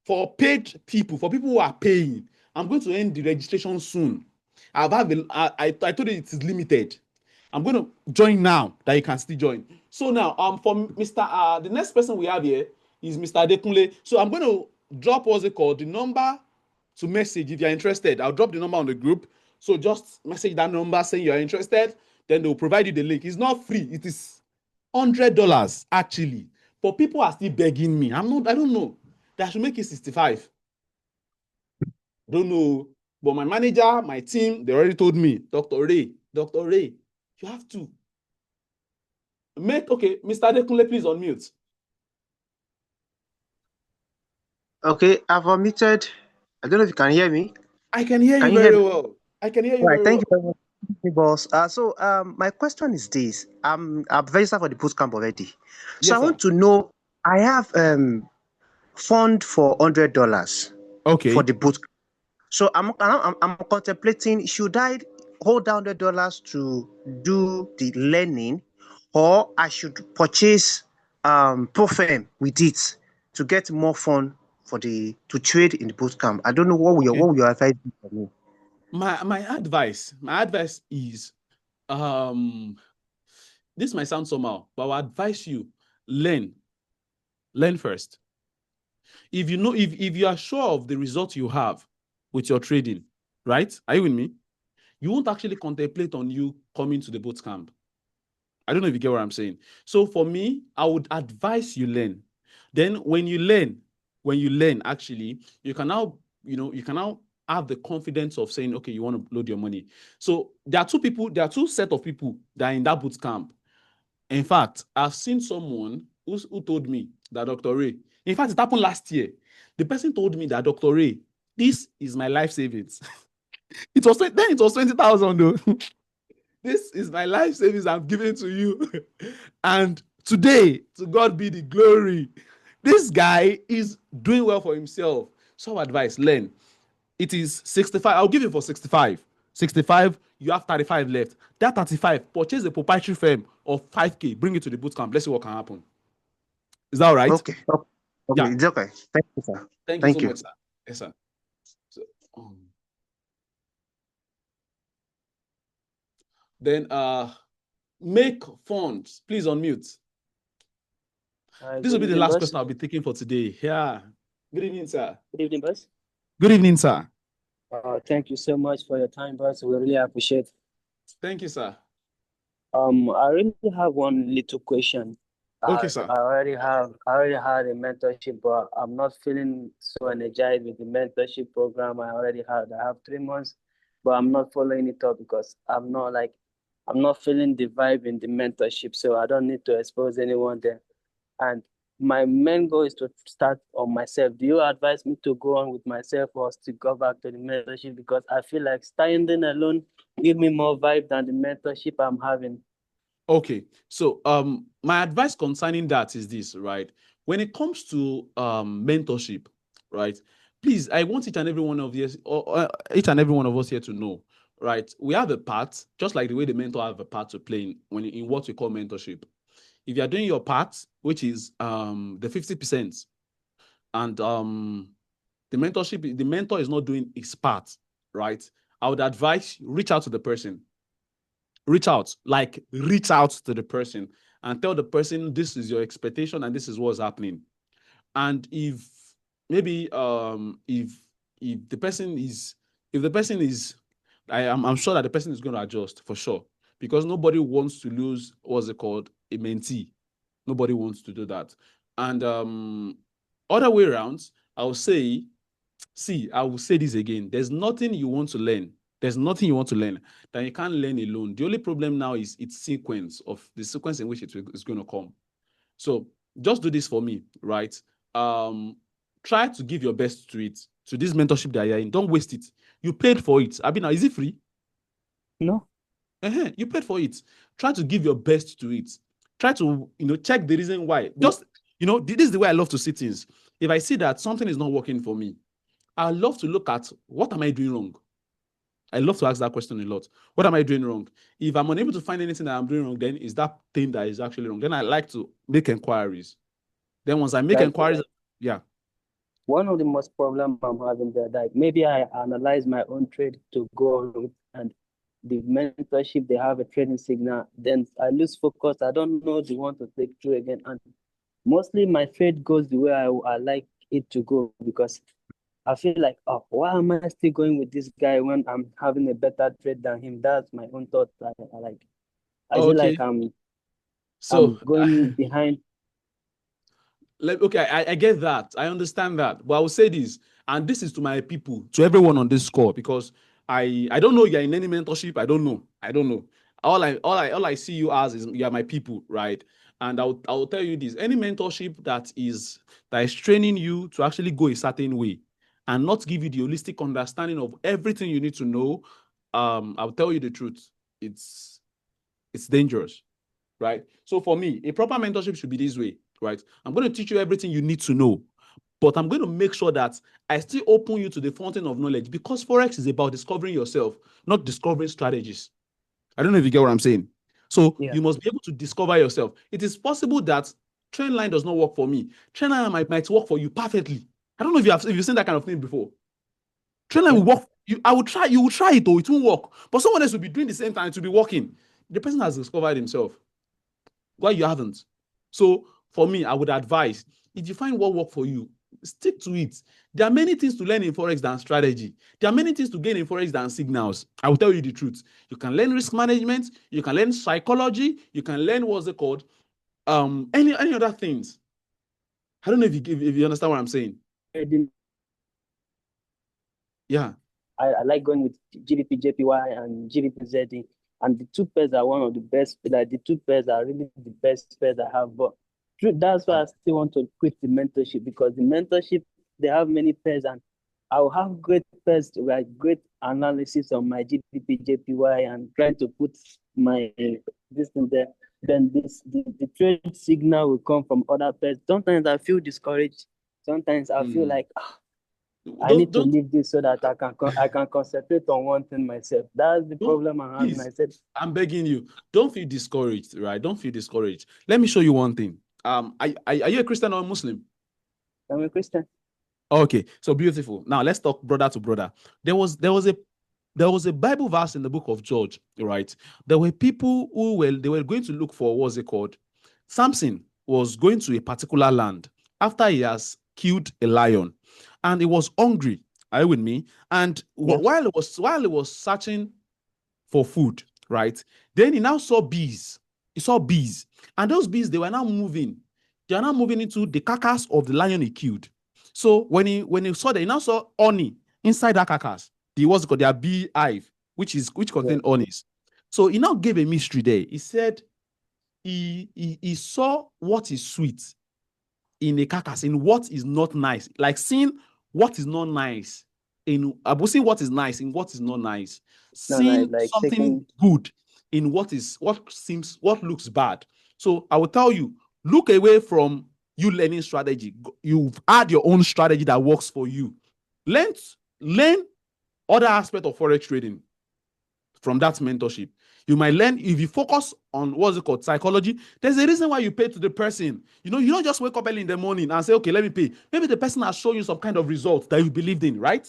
Speaker 1: For paid people, for people who are paying, I'm going to end the registration soon. I told you it is limited. I'm going to join now that you can still join. So now, for Mr. The next person we have here is Mr. Adekunle. So I'm going to drop, what's it called, the number to message if you're interested. I'll drop the number on the group. So just message that number saying you're interested. Then they'll provide you the link. It's not free. It is $100 actually. But people are still begging me. I don't know. They should make it 65. I don't know. But my manager, my team, they already told me, Dr. Ray, you have to okay, Mr. Adekunle, please unmute.
Speaker 3: Okay, I've unmuted. I don't know if you can hear me.
Speaker 1: I can hear you very well. I can hear you very well.
Speaker 3: Thank you very much, boss. So my question is this. I'm registered for the bootcamp already. So I want to know, I have fund for $100 for the bootcamp. So I'm contemplating, should I hold down $100 to do the learning, or I should purchase Profem with it to get more fun to trade in the bootcamp? I don't know what will your advice be for me.
Speaker 1: My advice is, this might sound somehow, but I advise you, learn first. If you are sure of the result you have with your trading, right? Are you with me? You won't actually contemplate on you coming to the bootcamp. I don't know if you get what I'm saying. So for me, I would advise you learn. Then when you learn, actually, you can now have the confidence of saying, okay, you want to load your money. So there are two set of people that are in that bootcamp. In fact, I've seen someone who told me that, Dr. Ray, in fact, it happened last year. The person told me that, Dr. Ray, this is my life savings. It was 20,000 though. This is my life savings I'm giving to you. And today, to God be the glory. This guy is doing well for himself. So advice, learn. It is 65. I'll give you for 65. 65, you have 35 left. That 35, purchase a proprietary firm of 5K, bring it to the bootcamp. Let's see what can happen. Is that all right?
Speaker 3: Okay. Yeah. It's okay. Thank you, sir.
Speaker 1: Thank you so much, sir. Yes, sir. So, then make funds. Please unmute. This will be the last question I'll be taking for today. Yeah. Good evening, sir.
Speaker 4: Good evening, boss.
Speaker 1: Good evening, sir.
Speaker 4: Thank you so much for your time, boss. We really appreciate it.
Speaker 1: Thank you, sir.
Speaker 4: I really have one little question.
Speaker 1: Okay,
Speaker 4: As
Speaker 1: sir.
Speaker 4: I already had a mentorship, but I'm not feeling so energized with the mentorship program I already had. I have 3 months, but I'm not following it up because I'm not feeling the vibe in the mentorship, so I don't need to expose anyone there. And my main goal is to start on myself. Do you advise me to go on with myself or to go back to the mentorship? Because I feel like standing alone give me more vibe than the mentorship I'm having.
Speaker 1: Okay, so my advice concerning that is this, right? When it comes to mentorship, right? Please, I want each and every one of us, or each and every one of us here to know, right? We have a part, just like the way the mentor have a part to play in what we call mentorship. If you are doing your part, which is the 50%, and the mentor is not doing his part, right? I would advise reach out to the person. Reach out to the person and tell the person this is your expectation and this is what's happening. And if maybe if the person is I'm sure that the person is going to adjust for sure, because nobody wants to lose what's it called, a mentee. Nobody wants to do that. And other way around, I will say this again. There's nothing you want to learn. There's nothing you want to learn that you can't learn alone. The only problem now is its sequence, of the sequence in which it is going to come. So just do this for me, right? Try to give your best to it, to this mentorship that you're in. Don't waste it. You paid for it. Abina, is it free?
Speaker 4: No.
Speaker 1: You paid for it. Try to give your best to it. Try to, check the reason why.
Speaker 4: No.
Speaker 1: Just, this is the way I love to see things. If I see that something is not working for me, I love to look at what am I doing wrong. I love to ask that question a lot. What am I doing wrong? If I'm unable to find anything that I'm doing wrong, then is that thing that is actually wrong? Then I like to make inquiries. Then once I make
Speaker 4: Like
Speaker 1: inquiries, yeah.
Speaker 4: one of the most problem I'm having there, like maybe I analyze my own trade to go on with, and the mentorship they have a trading signal, then I lose focus. I don't know the one to take through again, and mostly my trade goes the way I like it to go because I feel like, oh, why am I still going with this guy when I'm having a better trade than him? That's my own thought. I like. I feel like
Speaker 1: Okay.
Speaker 4: I'm
Speaker 1: So
Speaker 4: going behind.
Speaker 1: okay, I get that. I understand that. But I will say this, and this is to my people, to everyone on this call, because I don't know you're in any mentorship. I don't know. All I see you as is you are my people, right? And I will tell you this: any mentorship that is training you to actually go a certain way and not give you the holistic understanding of everything you need to know, I'll tell you the truth. It's dangerous, right? So for me, a proper mentorship should be this way, right? I'm going to teach you everything you need to know, but I'm going to make sure that I still open you to the fountain of knowledge, because Forex is about discovering yourself, not discovering strategies. I don't know if you get what I'm saying. So
Speaker 4: Yeah.
Speaker 1: you must be able to discover yourself. It is possible that trend line does not work for me. Trend line might work for you perfectly. I don't know if you've seen that kind of thing before. Trend line
Speaker 4: Yeah.
Speaker 1: will work. You will try it, though it won't work. But someone else will be doing the same time, it will be working. The person has discovered himself. Why you haven't? So for me, I would advise, if you find what work for you, stick to it. There are many things to learn in Forex than strategy. There are many things to gain in Forex than signals. I will tell you the truth. You can learn risk management, you can learn psychology, you can learn what's it called, any other things. I don't know if you understand what I'm saying. Yeah.
Speaker 4: I like going with GBP JPY and GBP ZD, and the two pairs are one of the best. Like the two pairs are really the best pairs I have. But that's why I still want to quit the mentorship, because the mentorship they have many pairs, and I'll have great pairs, like great analysis on my GBP JPY and trying to put my this in there. Then the trade signal will come from other pairs. Sometimes I feel discouraged. Sometimes I feel like I need to
Speaker 1: Don't
Speaker 4: leave this so that I can concentrate on one thing myself. That's the
Speaker 1: don't
Speaker 4: problem I'm having.
Speaker 1: please.
Speaker 4: I said,
Speaker 1: I'm begging you. Don't feel discouraged, right? Don't feel discouraged. Let me show you one thing. Are you a Christian or a Muslim?
Speaker 4: I'm a Christian.
Speaker 1: Okay, so beautiful. Now let's talk brother to brother. There was a Bible verse in the book of George, right? There were people who were going to look for, what's it called? Samson was going to a particular land after he has killed a lion, and he was hungry. Are you with me? And
Speaker 4: Yeah.
Speaker 1: while he was searching for food, right? Then he now saw bees. He saw bees. And those bees, they were now moving. They are now moving into the carcass of the lion he killed. So when he saw that, he now saw honey inside that carcass. What's it called? Their bee hive, which contain honeys. So he now gave a mystery there. He said he saw what is sweet in a carcass, in what is not nice, like seeing what is not nice in seeing what is nice in what is not nice, seeing
Speaker 4: like
Speaker 1: something good in what looks bad. So I will tell you, look away from you learning strategy. You've had your own strategy that works for you. Learn other aspect of forex trading from that mentorship. You might learn, if you focus on what's it called, psychology, there's a reason why you pay to the person. You don't just wake up early in the morning and say, okay, let me pay. Maybe the person has shown you some kind of result that you believed in, right?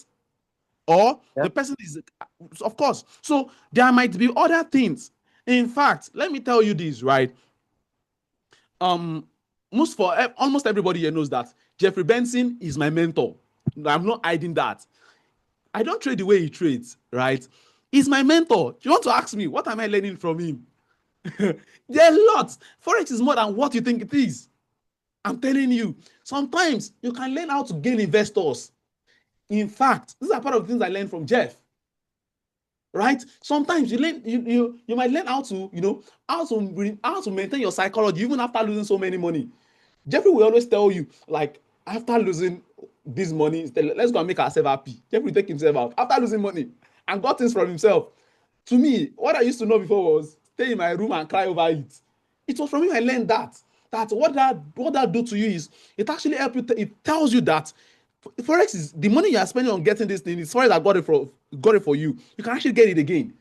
Speaker 1: Or the person is, of course. So there might be other things. In fact, let me tell you this, right? Almost everybody here knows that Jeffrey Benson is my mentor. I'm not hiding that. I don't trade the way he trades, right? He's my mentor. You want to ask me, what am I learning from him? There are lots. Forex is more than what you think it is. I'm telling you, sometimes you can learn how to gain investors. In fact, these are part of the things I learned from Jeff. Right? Sometimes you might learn how to maintain your psychology even after losing so many money. Jeffrey will always tell you, like, after losing this money, let's go and make ourselves happy. Jeffrey will take himself out after losing money and got things from himself. To me, what I used to know before was stay in my room and cry over it. It was from him I learned that what that do to you is it actually helps you. It tells you that Forex is the money you are spending on getting this thing. It's Forex that got it for you. You can actually get it again.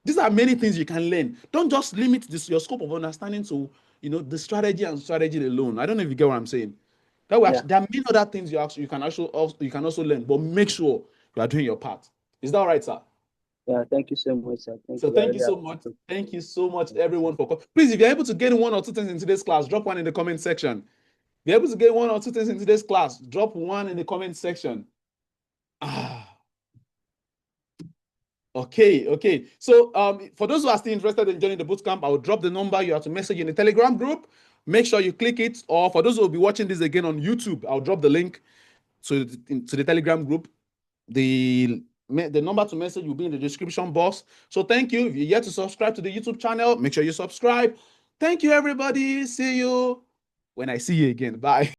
Speaker 1: These are many things you can learn. Don't just limit your scope of understanding to the strategy and strategy alone. I don't know if you get what I'm saying. There are many other things you can also learn, but make sure you are doing your part. Is that all right, sir?
Speaker 4: Yeah, thank you so much, sir.
Speaker 1: Thank you so much. Thank you so much, everyone, for please, if you're able to get one or two things in today's class, drop one in the comment section. If you're able to get one or two things in today's class, drop one in the comment section. Okay. So for those who are still interested in joining the bootcamp, I will drop the number. You have to message in the Telegram group. Make sure you click it. Or for those who will be watching this again on YouTube, I'll drop the link to the Telegram group. The number to message will be in the description box. So thank you. If you're yet to subscribe to the YouTube channel, make sure you subscribe. Thank you, everybody. See you when I see you again. Bye.